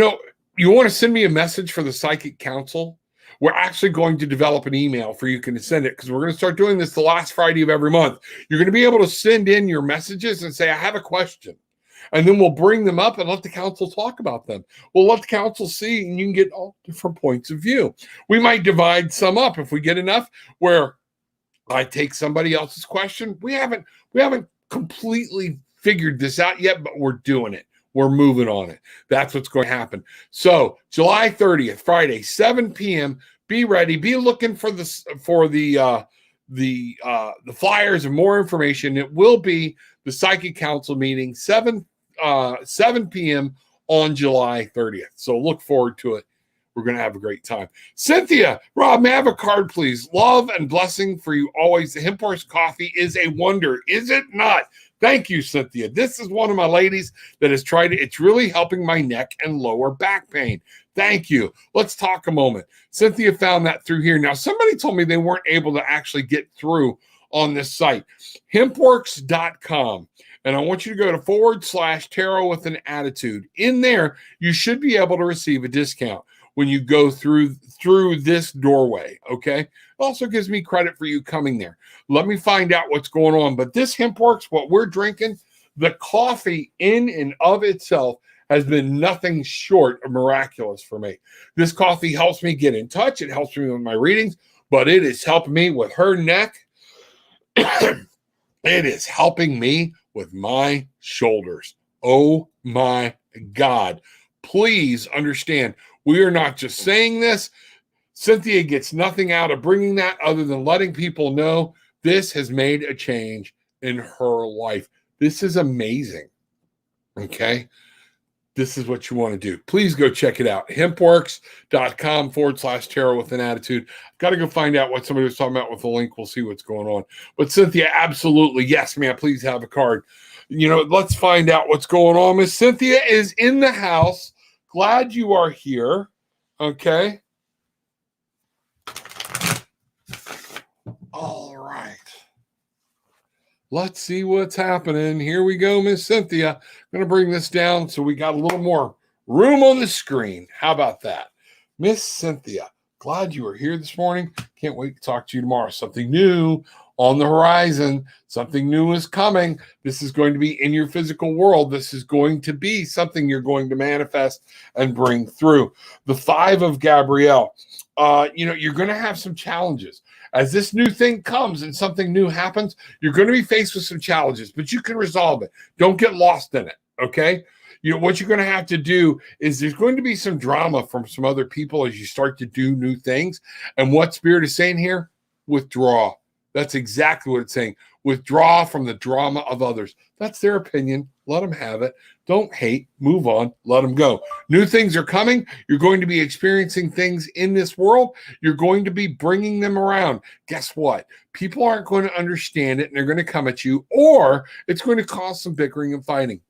want to send me a message for the Psychic Council? We're actually going to develop an email for you can send it because we're going to start doing this the last Friday of every month. You're going to be able to send in your messages and say, I have a question. And then we'll bring them up and let the council talk about them. We'll let the council see, and you can get all different points of view. We might divide some up if we get enough where I take somebody else's question. We haven't completely figured this out yet, but we're doing it. We're moving on it. That's what's going to happen. So July 30th, Friday, 7 p.m. Be ready. Be looking for the flyers and more information. It will be the Psychic Council meeting, 7 p.m. on July 30th. So look forward to it. We're going to have a great time. Cynthia, Rob, may I have a card, please? Love and blessing for you always. The Hemphorks coffee is a wonder, is it not? Thank you, Cynthia. This is one of my ladies that has tried it. It's really helping my neck and lower back pain. Thank you. Let's talk a moment. Cynthia found that through here. Now, somebody told me they weren't able to actually get through on this site, hempworks.com. And I want you to go to /tarot with an attitude. In there, you should be able to receive a discount when you go through this doorway, okay? It also gives me credit for you coming there. Let me find out what's going on. But this Hempworks, what we're drinking, the coffee in and of itself has been nothing short of miraculous for me. This coffee helps me get in touch. It helps me with my readings, but it is helping me with her neck. It is helping me with my shoulders. Oh my God. Please understand, we are not just saying this. Cynthia gets nothing out of bringing that other than letting people know this has made a change in her life. This is amazing. Okay. This is what you want to do. Please go check it out. Hempworks.com /tarot with an attitude. I've got to go find out what somebody was talking about with the link. We'll see what's going on. But Cynthia, absolutely. Yes, ma'am. Please have a card. Let's find out what's going on. Miss Cynthia is in the house. Glad you are here. Okay. All right. Let's see what's happening. Here we go, Miss Cynthia. I'm going to bring this down so we got a little more room on the screen. How about that? Miss Cynthia, glad you are here this morning. Can't wait to talk to you tomorrow. Something new on the horizon. Something new is coming. This is going to be in your physical world. This is going to be something you're going to manifest and bring through. The 5 of Gabrielle. You're going to have some challenges. As this new thing comes and something new happens, you're going to be faced with some challenges, but you can resolve it. Don't get lost in it, okay? What you're going to have to do is there's going to be some drama from some other people as you start to do new things. And what Spirit is saying here? Withdraw. That's exactly what it's saying. Withdraw from the drama of others. That's their opinion. Let them have it. Don't hate. Move on. Let them go. New things are coming. You're going to be experiencing things in this world. You're going to be bringing them around. Guess what? People aren't going to understand it, and they're going to come at you, or it's going to cause some bickering and fighting.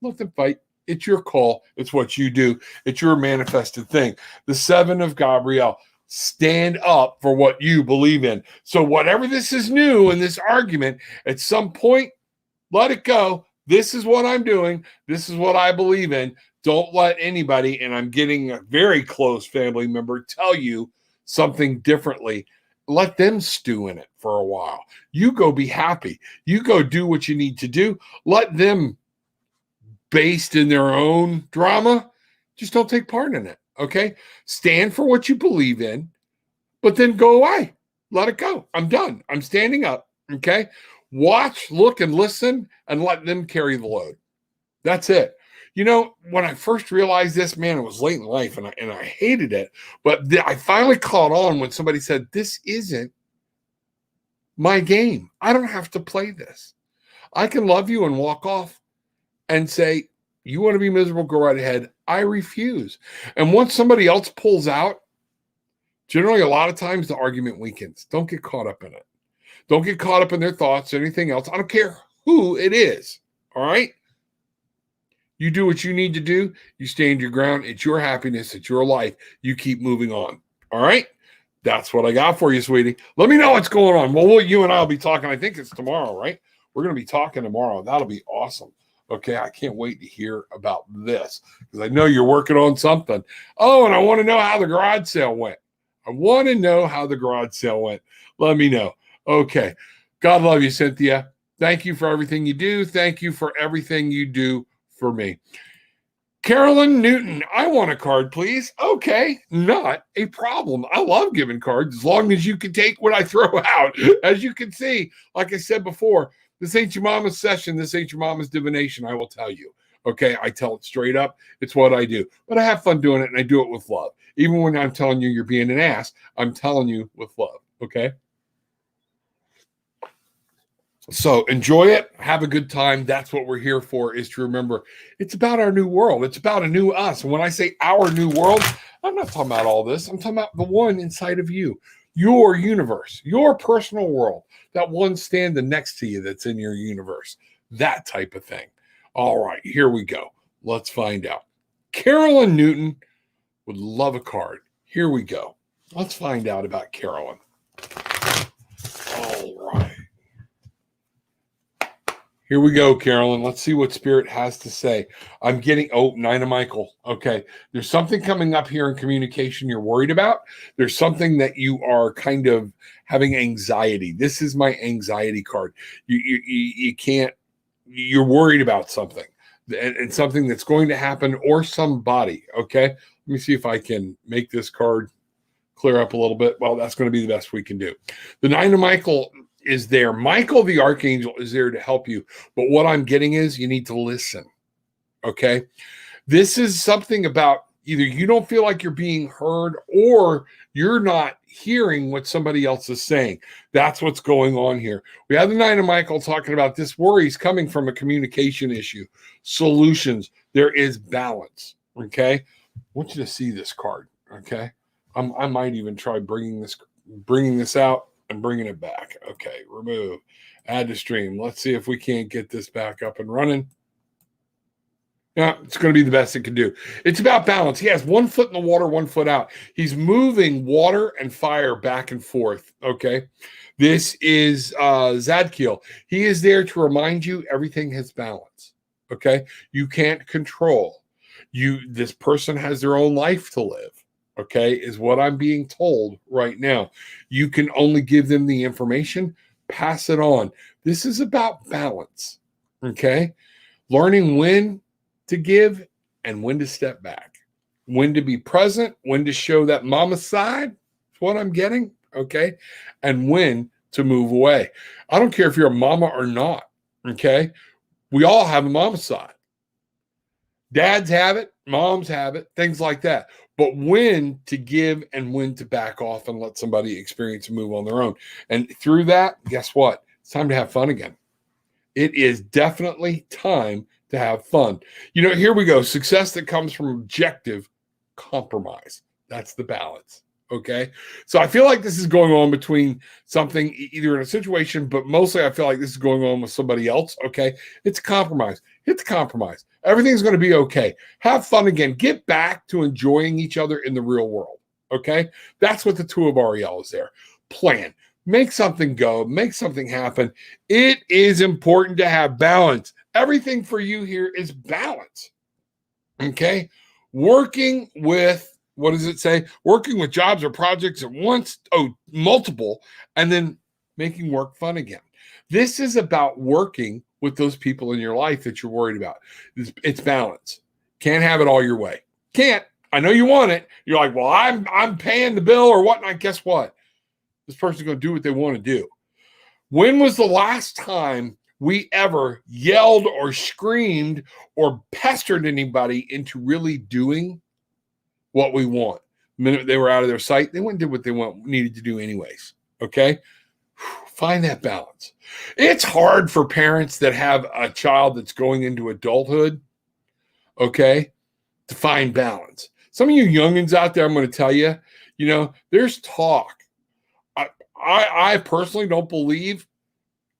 Let them fight. It's your call. It's what you do. It's your manifested thing. The 7 of Gabrielle. Stand up for what you believe in. So whatever this is new in this argument, at some point, let it go. This is what I'm doing. This is what I believe in. Don't let anybody, and I'm getting a very close family member, tell you something differently. Let them stew in it for a while. You go be happy. You go do what you need to do. Let them, based in their own drama, just don't take part in it. Okay? Stand for what you believe in, but then go away. Let it go. I'm done. I'm standing up. Okay? Watch, look, and listen, and let them carry the load. That's it. When I first realized this, man, it was late in life, and I hated it. But I finally caught on when somebody said, this isn't my game. I don't have to play this. I can love you and walk off and say, you want to be miserable, go right ahead. I refuse. And once somebody else pulls out, generally a lot of times the argument weakens. Don't get caught up in it. Don't get caught up in their thoughts or anything else. I don't care who it is. All right? You do what you need to do. You stand your ground. It's your happiness. It's your life. You keep moving on. All right? That's what I got for you, sweetie. Let me know what's going on. Well, you and I will be talking. I think it's tomorrow, right? We're going to be talking tomorrow. That'll be awesome. Okay, I can't wait to hear about this because I know you're working on something. Oh, and I want to know how the garage sale went. I want to know how the garage sale went. Let me know. Okay. God love you, Cynthia. Thank you for everything you do. Thank you for everything you do for me. Carolyn Newton, I want a card, please. Okay, not a problem. I love giving cards as long as you can take what I throw out. As you can see, like I said before, this ain't your mama's session. This ain't your mama's divination, I will tell you. Okay, I tell it straight up. It's what I do. But I have fun doing it, and I do it with love. Even when I'm telling you you're being an ass, I'm telling you with love. Okay? So enjoy it. Have a good time. That's what we're here for, is to remember it's about our new world. It's about a new us. And when I say our new world, I'm not talking about all this. I'm talking about the one inside of you, your universe, your personal world, that one standing next to you that's in your universe, that type of thing. All right, here we go. Let's find out. Carolyn Newton would love a card. Here we go. Let's find out about Carolyn. All right. Here we go, Carolyn. Let's see what Spirit has to say. I'm getting, Nine of Michael. Okay. There's something coming up here in communication you're worried about. There's something that you are kind of having anxiety. This is my anxiety card. You can't, you're worried about something and something that's going to happen or somebody. Okay. Let me see if I can make this card clear up a little bit. Well, that's going to be the best we can do. The Nine of Michael is there. Michael, the archangel, is there to help you. But what I'm getting is you need to listen. Okay. This is something about either you don't feel like you're being heard or you're not hearing what somebody else is saying. That's what's going on here. We have the Nine of Michael talking about this worry is coming from a communication issue. Solutions. There is balance. Okay. I want you to see this card. Okay. I might even try bringing this out and bringing it back. Okay, remove, add to stream. Let's see if we can't get this back up and running. Yeah, it's going to be the best it can do. It's about balance. He has 1 foot in the water, 1 foot out. He's moving water and fire back and forth. Okay, this is Zadkiel. He is there to remind you everything has balance. Okay, you can't control. This person has their own life to live. Okay, is what I'm being told right now. You can only give them the information, pass it on. This is about balance. Okay, learning when to give and when to step back, when to be present, when to show that mama side, is what I'm getting. Okay, and when to move away. I don't care if you're a mama or not. Okay, we all have a mama side. Dads have it, moms have it, things like that. But when to give and when to back off and let somebody experience and move on their own. And through that, guess what? It's time to have fun again. It is definitely time to have fun. Here we go. Success that comes from objective compromise. That's the balance. Okay. So I feel like this is going on between something either in a situation, but mostly I feel like this is going on with somebody else. Okay. It's compromise. Hit the compromise. Everything's going to be okay. Have fun again. Get back to enjoying each other in the real world. Okay. That's what the Two of Ariel is there. Plan. Make something go. Make something happen. It is important to have balance. Everything for you here is balance. Okay. Working with, what does it say? Working with jobs or projects at once, multiple, and then making work fun again. This is about working with those people in your life that you're worried about. It's balance. Can't have it all your way. Can't. I know you want it. You're like, well, I'm paying the bill or whatnot. Guess what? This person's going to do what they want to do. When was the last time we ever yelled or screamed or pestered anybody into really doing what we want? The minute they were out of their sight, they went and did what they needed to do anyways. Okay? Find that balance. It's hard for parents that have a child that's going into adulthood, okay, to find balance. Some of you youngins out there, I'm going to tell you, there's talk. I personally don't believe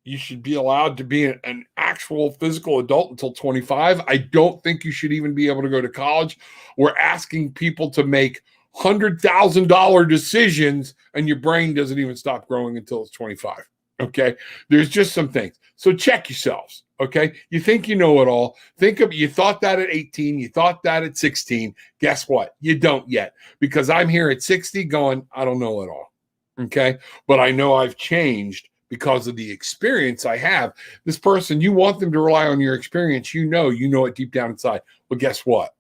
you should be allowed to be an actual physical adult until 25. I don't think you should even be able to go to college. We're asking people to make $100,000 decisions, and your brain doesn't even stop growing until it's 25. Okay. There's just some things. So check yourselves. Okay. You think you know it all. You thought that at 18, you thought that at 16. Guess what? You don't yet, because I'm here at 60 going, I don't know it all. Okay. But I know I've changed because of the experience I have. This person, you want them to rely on your experience. You know it deep down inside. Well, guess what?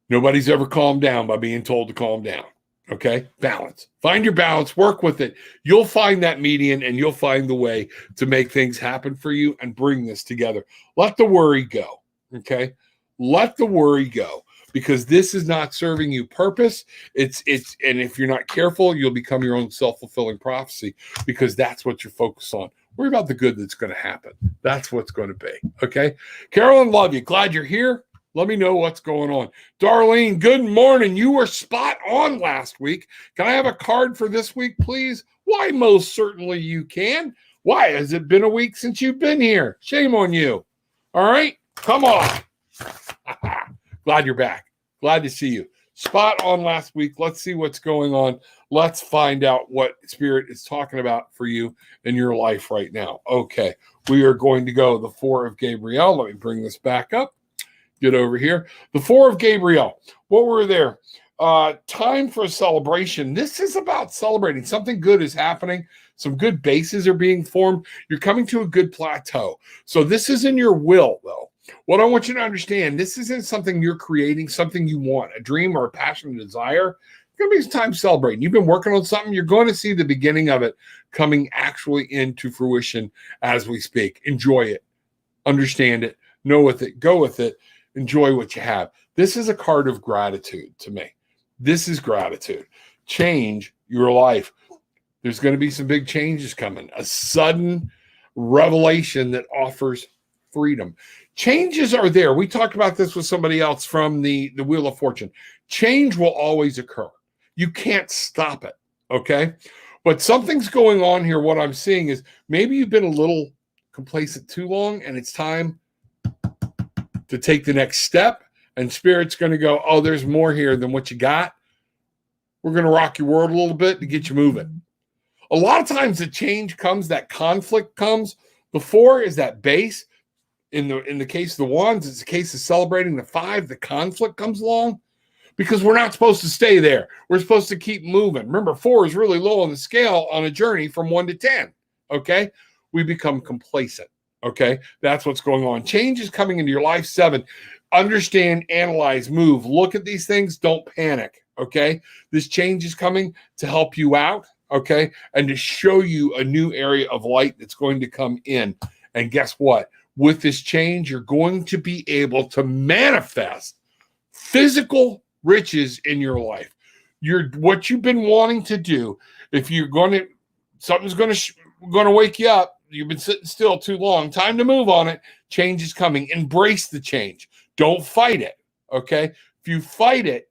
Nobody's ever calmed down by being told to calm down. Okay? Balance. Find your balance. Work with it. You'll find that median, and you'll find the way to make things happen for you and bring this together. Let the worry go. Okay? Let the worry go, because this is not serving you purpose. And if you're not careful, you'll become your own self-fulfilling prophecy, because that's what you're focused on. Worry about the good that's going to happen. That's what's going to be. Okay? Carolyn, love you. Glad you're here. Let me know what's going on. Darlene, good morning. You were spot on last week. Can I have a card for this week, please? Why, most certainly you can. Why? Has it been a week since you've been here? Shame on you. All right? Come on. Glad you're back. Glad to see you. Spot on last week. Let's see what's going on. Let's find out what Spirit is talking about for you in your life right now. Okay. We are going to go the 4 of Gabriel. Let me bring this back up. Get over here. The 4 of Gabriel. What were there? Time for a celebration. This is about celebrating. Something good is happening. Some good bases are being formed. You're coming to a good plateau. So this is in your will, though. What I want you to understand, this isn't something you're creating, something you want, a dream or a passion, a desire. It's going to be some time celebrating. You've been working on something. You're going to see the beginning of it coming actually into fruition as we speak. Enjoy it. Understand it. Know with it. Go with it. Enjoy what you have. This is a card of gratitude to me. This is gratitude. Change your life. There's going to be some big changes coming. A sudden revelation that offers freedom. Changes are there. We talked about this with somebody else from the Wheel of Fortune. Change will always occur. You can't stop it. Okay? But something's going on here. What I'm seeing is maybe you've been a little complacent too long, and it's time to take the next step, and Spirit's going to go, oh, there's more here than what you got. We're going to rock your world a little bit to get you moving. A lot of times the change comes, that conflict comes. The 4 is that base. In the case of the Wands, it's a case of celebrating. The 5, the conflict comes along, because we're not supposed to stay there. We're supposed to keep moving. Remember, 4 is really low on the scale on a journey from 1 to 10. Okay? We become complacent. Okay, that's what's going on. Change is coming into your life. 7, understand, analyze, move. Look at these things. Don't panic. Okay, this change is coming to help you out. Okay, and to show you a new area of light that's going to come in. And guess what? With this change, you're going to be able to manifest physical riches in your life. What you've been wanting to do. If you're going to, something's going to wake you up. You've been sitting still too long. Time to move on it. Change is coming. Embrace the change. Don't fight it. Okay? If you fight it,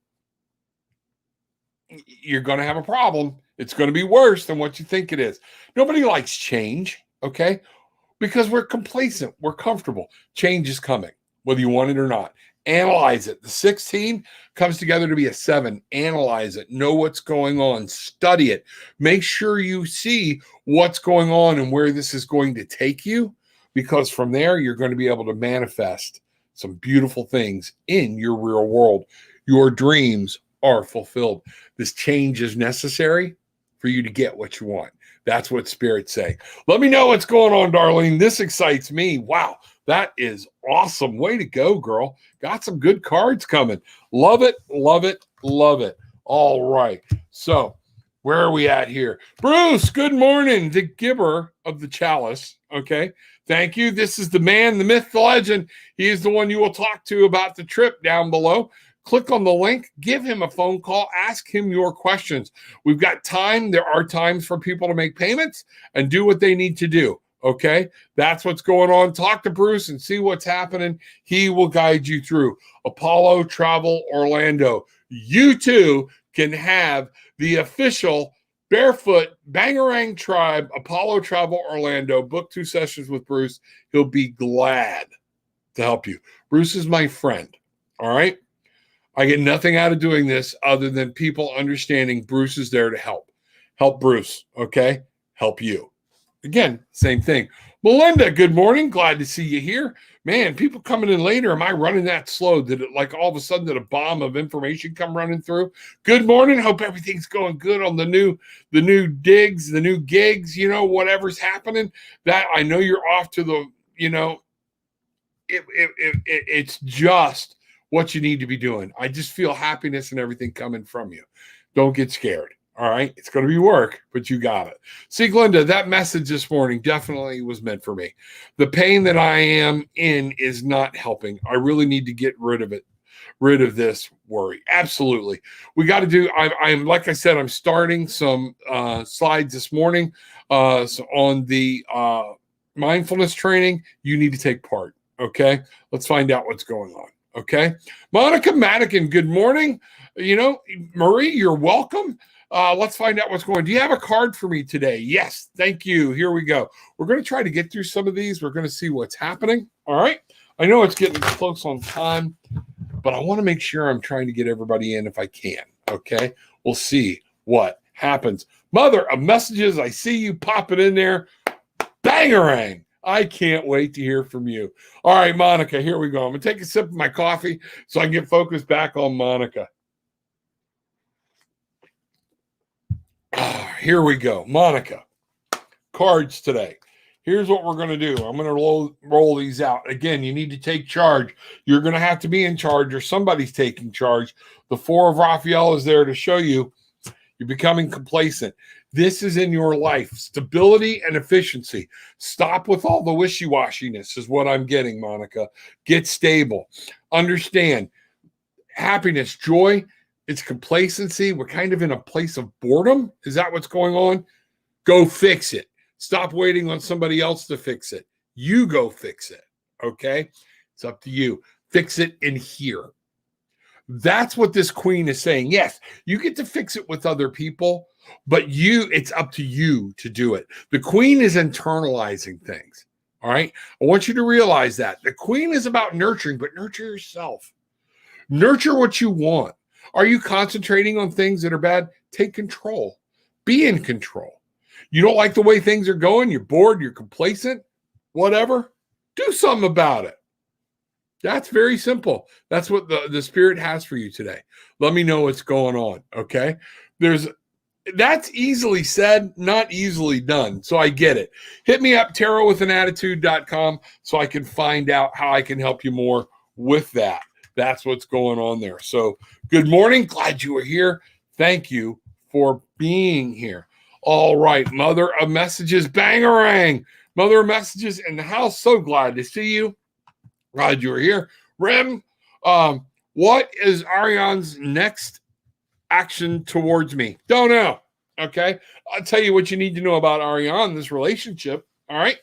you're going to have a problem. It's going to be worse than what you think it is. Nobody likes change. Okay? Because we're complacent. We're comfortable. Change is coming, whether you want it or not. Analyze it. The 16 comes together to be a 7. Analyze it. Know what's going on. Study it. Make sure you see what's going on and where this is going to take you, because from there, you're going to be able to manifest some beautiful things in your real world. Your dreams are fulfilled. This change is necessary for you to get what you want. That's what Spirit's saying. Let me know what's going on, Darlene. This excites me. Wow. That is awesome. Way to go, girl. Got some good cards coming. Love it, love it, love it. All right. So where are we at here? Bruce, good morning. The giver of the chalice. Okay. Thank you. This is the man, the myth, the legend. He is the one you will talk to about the trip down below. Click on the link, give him a phone call, ask him your questions. We've got time. There are times for people to make payments and do what they need to do. Okay, that's what's going on. Talk to Bruce and see what's happening. He will guide you through. Apollo Travel Orlando. You too can have the official Barefoot Bangarang Tribe Apollo Travel Orlando. Book 2 sessions with Bruce. He'll be glad to help you. Bruce is my friend. All right. I get nothing out of doing this other than people understanding Bruce is there to help. Help Bruce, okay? Help you. Again, same thing. Melinda, good morning. Glad to see you here. Man, people coming in later. Am I running that slow? Did it like all of a sudden did a bomb of information come running through? Good morning. Hope everything's going good on the new digs, the new gigs, whatever's happening. That I know you're off to the, it's just what you need to be doing. I just feel happiness and everything coming from you. Don't get scared. All right. It's going to be work, but you got it. See, Glenda, that message this morning definitely was meant for me. The pain that I am in is not helping. I really need to get rid of it, rid of this worry. Absolutely. We got to do, I'm like I said, I'm starting some slides this morning so on the mindfulness training. You need to take part. Okay. Let's find out what's going on. Okay. Monica Madigan, good morning. Marie, you're welcome. Let's find out what's going on. Do you have a card for me today? Yes. Thank you. Here we go. We're going to try to get through some of these. We're going to see what's happening. All right. I know it's getting close on time, but I want to make sure I'm trying to get everybody in if I can. Okay. We'll see what happens. Mother of messages. I see you popping in there. Bangarang. I can't wait to hear from you. All right, Monica, here we go. I'm going to take a sip of my coffee so I can get focused back on Monica. Here we go. Monica, cards today. Here's what we're going to do. I'm going to roll these out. Again, you need to take charge. You're going to have to be in charge or somebody's taking charge. The Four of Raphael is there to show you you're becoming complacent. This is in your life. Stability and efficiency. Stop with all the wishy-washiness is what I'm getting, Monica. Get stable. Understand. Happiness, joy, it's complacency. We're kind of in a place of boredom. Is that what's going on? Go fix it. Stop waiting on somebody else to fix it. You go fix it. Okay? It's up to you. Fix it in here. That's what this queen is saying. Yes, you get to fix it with other people, but it's up to you to do it. The queen is internalizing things. All right. I want you to realize that the queen is about nurturing, but nurture yourself. Nurture what you want. Are you concentrating on things that are bad? Take control. Be in control. You don't like the way things are going. You're bored. You're complacent. Whatever. Do something about it. That's very simple. That's what the spirit has for you today. Let me know what's going on. Okay. That's easily said, not easily done. So I get it. Hit me up, tarotwithanattitude.com, so I can find out how I can help you more with that. That's what's going on there. So good morning. Glad you were here. Thank you for being here. All right. Mother of messages, bangarang. Mother of messages in the house. So glad to see you. Glad you were here. Rem, what is Ariane's next action towards me? Don't know. Okay. I'll tell you what you need to know about Ariane, this relationship. All right.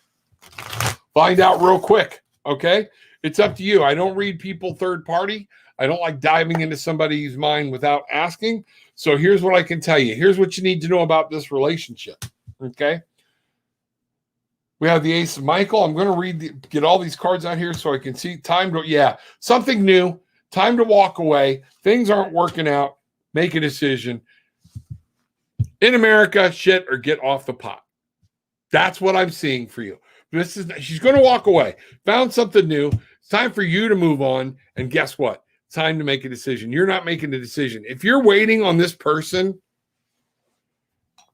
Find out real quick. Okay. It's up to you. I don't read people third party. I don't like diving into somebody's mind without asking. So here's what I can tell you. Here's what you need to know about this relationship. Okay. We have the Ace of Michael. I'm going to get all these cards out here so I can see something new. Time to walk away. Things aren't working out. Make a decision. In America, shit or get off the pot. That's what I'm seeing for you. She's going to walk away. Found something new. It's time for you to move on. And guess what? It's time to make a decision. You're not making a decision. If you're waiting on this person,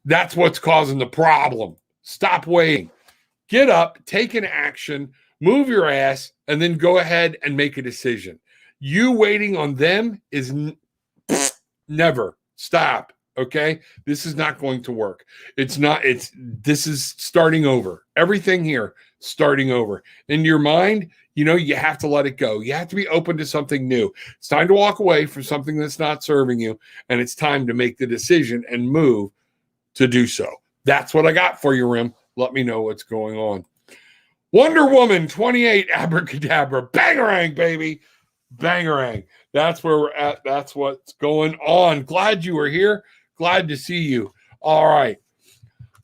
that's what's causing the problem. Stop waiting. Get up, take an action, move your ass, and then go ahead and make a decision. You waiting on them is never. Stop. Okay? This is not going to work. This is starting over. Everything here, starting over. In your mind, you have to let it go. You have to be open to something new. It's time to walk away from something that's not serving you, and it's time to make the decision and move to do so. That's what I got for you, Rim. Let me know what's going on. Wonder Woman 28, abracadabra, bangarang, baby. Bangarang. That's where we're at. That's what's going on. Glad you were here. Glad to see you. All right.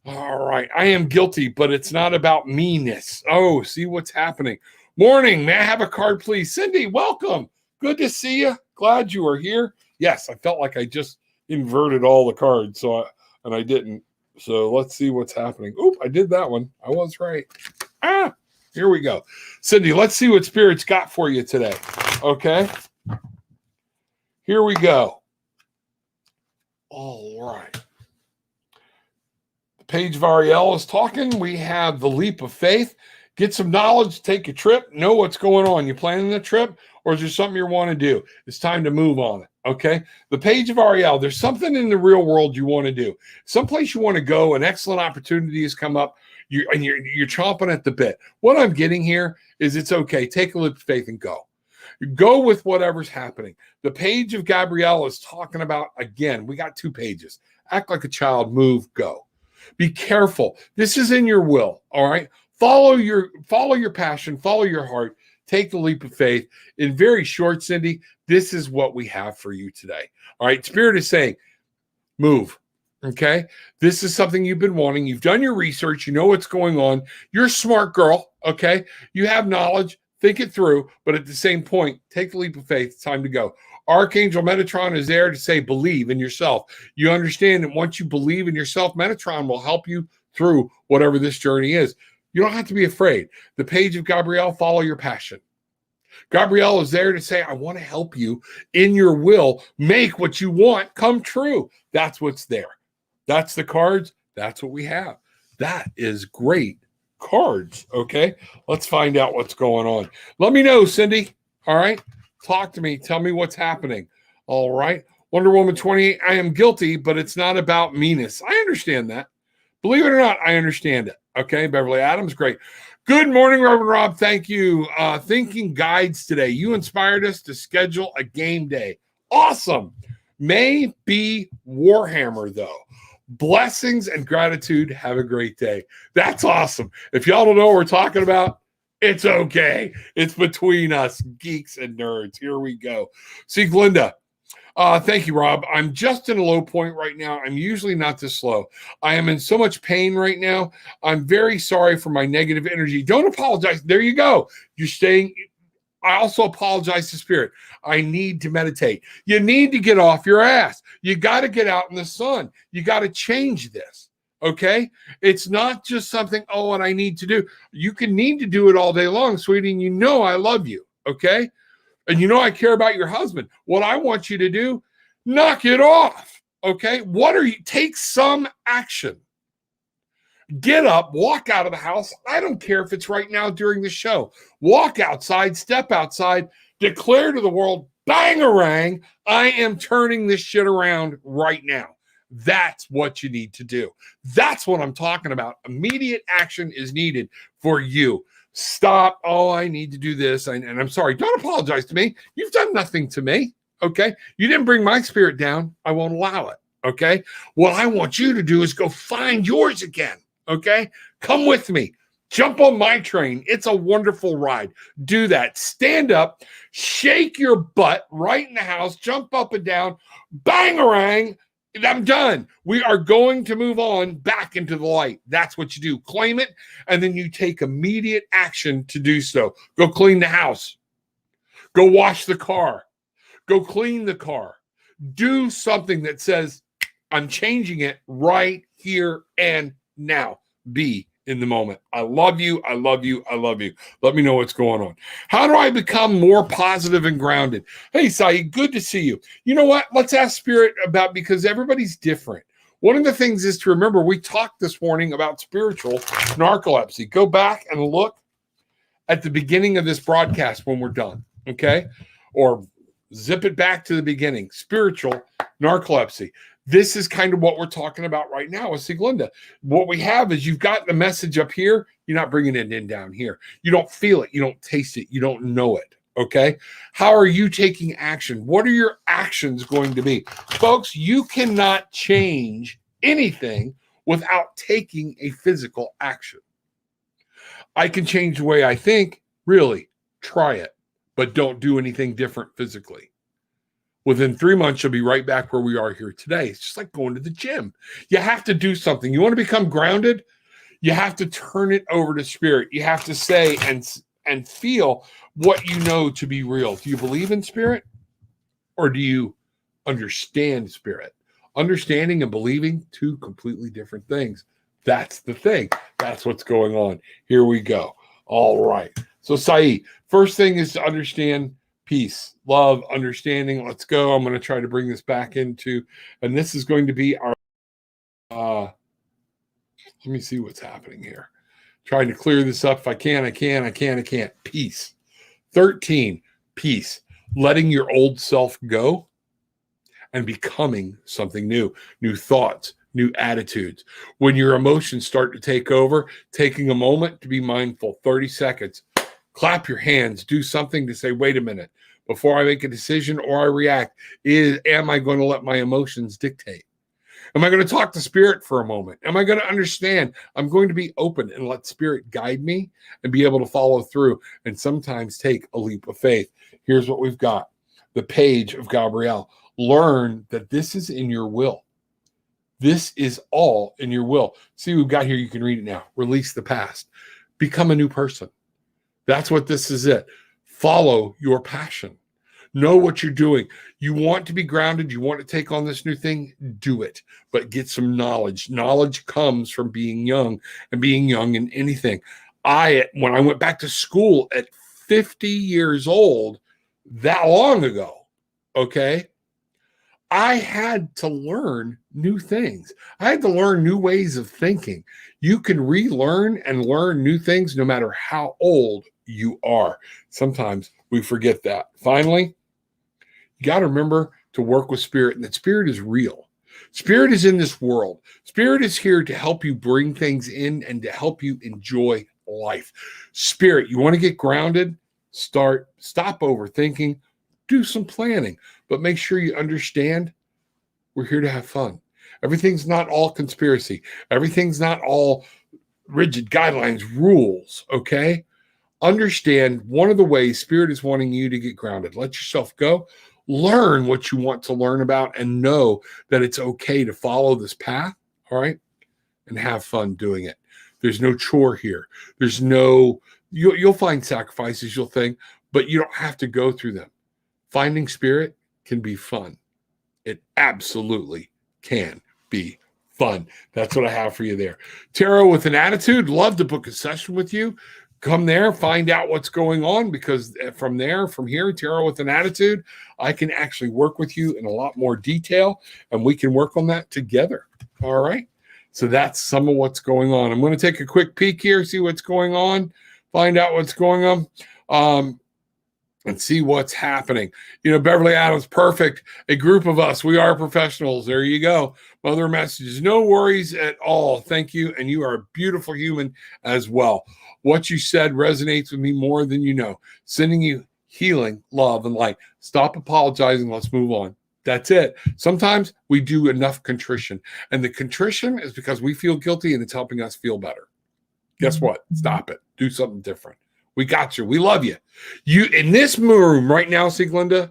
I am guilty, but it's not about meanness. Oh, see what's happening. Morning. May I have a card, please? Cindy, welcome. Good to see you. Glad you are here. Yes, I felt like I just inverted all the cards, and I didn't. So let's see what's happening. Oop, I did that one. I was right. Here we go. Cindy, let's see what Spirit's got for you today. Okay. Here we go. All right. The page of Ariel is talking. We have the leap of faith. Get some knowledge, take a trip, know what's going on. You planning a trip, or is there something you want to do? It's time to move on it. Okay. The page of Ariel, there's something in the real world you want to do. Someplace you want to go, an excellent opportunity has come up. You're chomping at the bit. What I'm getting here is it's okay. Take a leap of faith and go. Go with whatever's happening. The page of Gabrielle is talking about, again, we got 2 pages. Act like a child, move, go. Be careful. This is in your will. All right. Follow your passion, follow your heart, take the leap of faith. In very short, Cindy, this is what we have for you today. All right. Spirit is saying, move. Okay. This is something you've been wanting. You've done your research. You know what's going on. You're a smart girl. Okay. You have knowledge. Think it through. But at the same point, take the leap of faith. It's time to go. Archangel Metatron is there to say, believe in yourself. You understand that once you believe in yourself, Metatron will help you through whatever this journey is. You don't have to be afraid. The page of Gabrielle, follow your passion. Gabrielle is there to say, I want to help you in your will. Make what you want come true. That's what's there. That's the cards. That's what we have. That is great cards. Okay. Let's find out what's going on. Let me know, Cindy. All right. Talk to me. Tell me what's happening. All right. Wonder Woman 28. I am guilty, but it's not about meanness. I understand that. Believe it or not, I understand it. Okay. Beverly Adams. Great. Good morning, Reverend Rob. Thank you. Thinking guides today. You inspired us to schedule a game day. Awesome. May be Warhammer, though. Blessings and gratitude. Have a great day. That's awesome. If y'all don't know what we're talking about, it's okay. It's between us, geeks and nerds. Here we go. See, Glinda. Thank you, Rob. I'm just in a low point right now. I'm usually not this slow. I am in so much pain right now. I'm very sorry for my negative energy. Don't apologize. There you go. You're staying. I also apologize to Spirit. I need to meditate. You need to get off your ass. You got to get out in the sun. You got to change this. Okay. It's not just something, and I need to do. You can need to do it all day long, sweetie. And you know, I love you. Okay. And you know, I care about your husband. What I want you to do, knock it off. Okay. Take some action. Get up, walk out of the house. I don't care if it's right now during the show. Walk outside, step outside, declare to the world, bang-a-rang, I am turning this shit around right now. That's what you need to do. That's what I'm talking about. Immediate action is needed for you. Stop. I need to do this. And I'm sorry. Don't apologize to me. You've done nothing to me. Okay. You didn't bring my spirit down. I won't allow it. Okay. What I want you to do is go find yours again. Okay. Come with me. Jump on my train. It's a wonderful ride. Do that. Stand up, shake your butt right in the house, jump up and down, bang-a-rang. I'm done. We are going to move on back into the light. That's what you do. Claim it, and then you take immediate action to do so. Go clean the house. Go wash the car. Go clean the car. Do something that says, I'm changing it right here and now. Be in the moment. I love you. I love you. I love you. Let me know what's going on. How do I become more positive and grounded? Hey, Saeed, good to see you. You know what? Let's ask Spirit about, because everybody's different. One of the things is to remember, we talked this morning about spiritual narcolepsy. Go back and look at the beginning of this broadcast when we're done, okay? Or zip it back to the beginning. Spiritual narcolepsy. This is kind of what we're talking about right now with Sieglinde. What we have is you've got the message up here. You're not bringing it in down here. You don't feel it. You don't taste it. You don't know it. Okay. How are you taking action? What are your actions going to be? Folks, you cannot change anything without taking a physical action. I can change the way I think. Really, try it, but don't do anything different physically. Within 3 months, you'll be right back where we are here today. It's just like going to the gym. You have to do something. You want to become grounded? You have to turn it over to Spirit. You have to say and feel what you know to be real. Do you believe in Spirit? Or do you understand spirit? Understanding and believing, two completely different things. That's the thing. That's what's going on. Here we go. All right. So, Saeed, first thing is to understand peace, love, understanding. Let's go. I'm going to try to bring this back into, and this is going to be our, let me see what's happening here. Trying to clear this up. If I can, I can. I can't. Peace. 13, peace. Letting your old self go and becoming something new, new thoughts, new attitudes. When your emotions start to take over, taking a moment to be mindful, 30 seconds, clap your hands, do something to say, wait a minute, before I make a decision or I react, am I going to let my emotions dictate? Am I going to talk to spirit for a moment? Am I going to understand? I'm going to be open and let spirit guide me and be able to follow through and sometimes take a leap of faith. Here's what we've got. The page of Gabrielle. Learn that this is in your will. This is all in your will. See, we've got here. You can read it now. Release the past. Become a new person. That's what this is it. Follow your passion. Know what you're doing. You want to be grounded. You want to take on this new thing. Do it. But get some knowledge. Knowledge comes from being young and being young in anything. When I went back to school at 50 years old, that long ago, okay, I had to learn new things. I had to learn new ways of thinking. You can relearn and learn new things no matter how old you are. Sometimes we forget that. Finally, you got to remember to work with spirit, and that spirit is real. Spirit is in this world. Spirit is here to help you bring things in and to help you enjoy life. Spirit, you want to get grounded? Stop overthinking, do some planning, but make sure you understand we're here to have fun. Everything's not all conspiracy. Everything's not all rigid guidelines, rules, okay? Understand one of the ways spirit is wanting you to get grounded. Let yourself go. Learn what you want to learn about and know that it's okay to follow this path, all right? And have fun doing it. There's no chore here. There's no, you'll find sacrifices, you'll think, but you don't have to go through them. Finding spirit can be fun. It absolutely can be fun. That's what I have for you there. Tarot with an Attitude. Love to book a session with you. Come there, find out what's going on, because from here, Tarot with an Attitude, I can actually work with you in a lot more detail, and we can work on that together. All right. So that's some of what's going on. I'm going to take a quick peek here, see what's going on, find out what's going on. And see what's happening. You know, Beverly Adams, perfect. A group of us. We are professionals. There you go. Mother messages. No worries at all. Thank you. And you are a beautiful human as well. What you said resonates with me more than you know. Sending you healing, love, and light. Stop apologizing. Let's move on. That's it. Sometimes we do enough contrition. And the contrition is because we feel guilty and it's helping us feel better. Guess what? Stop it. Do something different. We got you. We love you. You in this room right now, Sieglinde,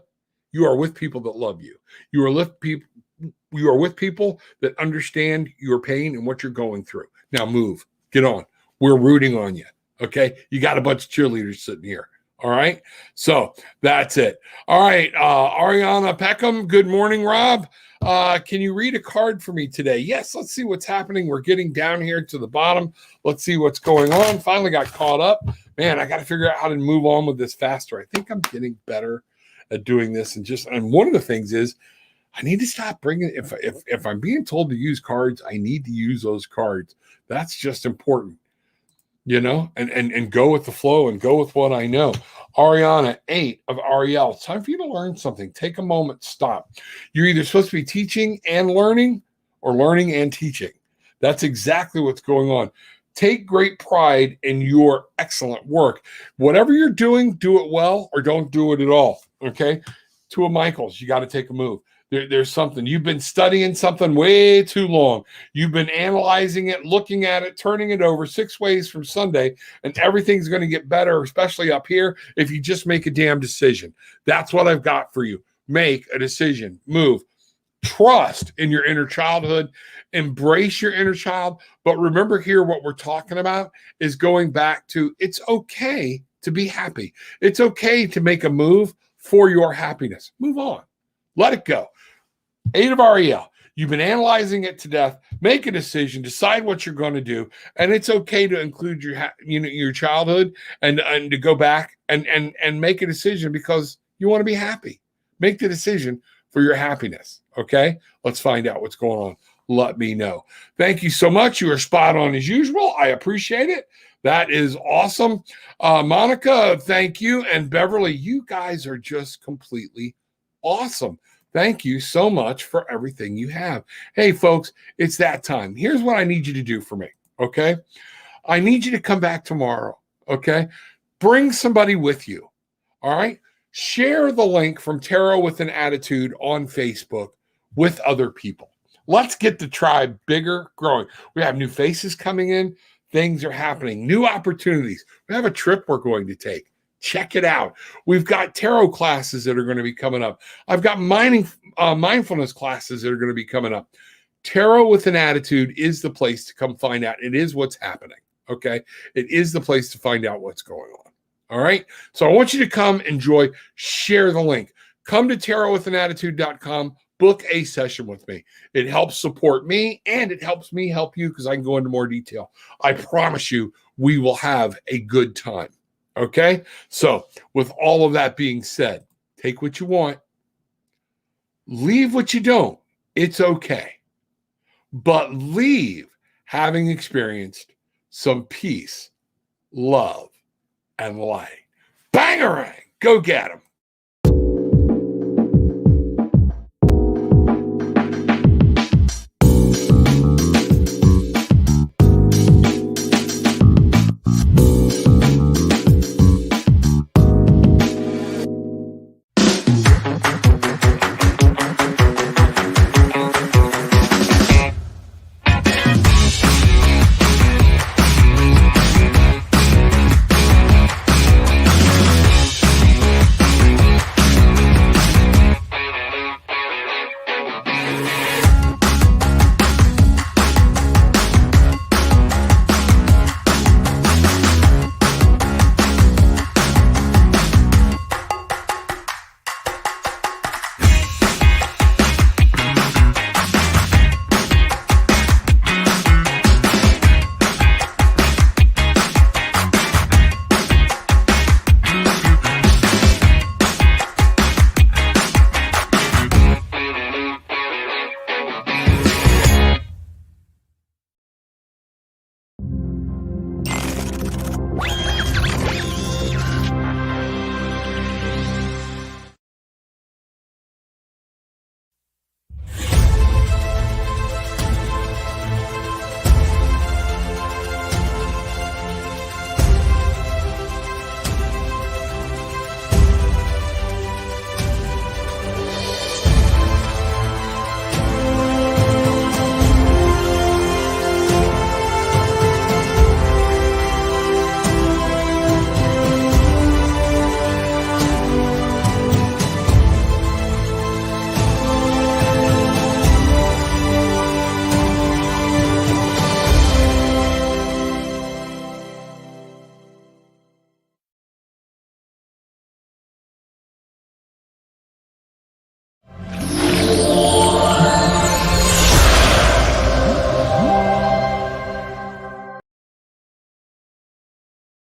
you are with people that love you. You are with people that understand your pain and what you're going through. Now move. Get on. We're rooting on you. Okay. You got a bunch of cheerleaders sitting here. All right. So that's it. All right. Ariana Peckham. Good morning, Rob. Can you read a card for me today? Yes. Let's see what's happening. We're getting down here to the bottom. Let's see what's going on. Finally got caught up. Man, I got to figure out how to move on with this faster. I think I'm getting better at doing this. And one of the things is I need to stop bringing, if I'm being told to use cards, I need to use those cards. That's just important, you know, and go with the flow and go with what I know. Ariana, 8 of Ariel. It's time for you to learn something. Take a moment, stop. You're either supposed to be teaching and learning or learning and teaching. That's exactly what's going on. Take great pride in your excellent work. Whatever you're doing, do it well or don't do it at all. Okay. To a Michaels, you got to take a move. There's something. You've been studying something way too long. You've been analyzing it, looking at it, turning it over 6 ways from Sunday, and everything's going to get better, especially up here, if you just make a damn decision. That's what I've got for you. Make a decision. Move. Trust in your inner childhood. Embrace your inner child. But remember here, what we're talking about is going back to it's okay to be happy. It's okay to make a move for your happiness. Move on. Let it go. 8 of REL. You've been analyzing it to death. Make a decision. Decide what you're going to do, and it's okay to include your childhood and to go back and make a decision because you want to be happy. Make the decision for your happiness. Okay, let's find out what's going on. Let me know. Thank you so much. You are spot on as usual. I appreciate it. That is awesome. Monica, thank you. And Beverly, you guys are just completely awesome. Thank you so much for everything you have. Hey, folks, it's that time. Here's what I need you to do for me, okay? I need you to come back tomorrow, okay? Bring somebody with you, all right? Share the link from Tarot with an Attitude on Facebook with other people. Let's get the tribe bigger, growing. We have new faces coming in. Things are happening. New opportunities. We have a trip we're going to take. Check it out. We've got tarot classes that are going to be coming up. I've got mindfulness classes that are going to be coming up. Tarot with an Attitude is the place to come find out. It is what's happening. Okay. It is the place to find out what's going on. All right. So I want you to come, enjoy, share the link. Come to tarotwithanattitude.com. Book a session with me. It helps support me and it helps me help you because I can go into more detail. I promise you, we will have a good time. Okay? So, with all of that being said, take what you want, leave what you don't. It's okay. But leave having experienced some peace, love, and light. Bangarang! Go get them.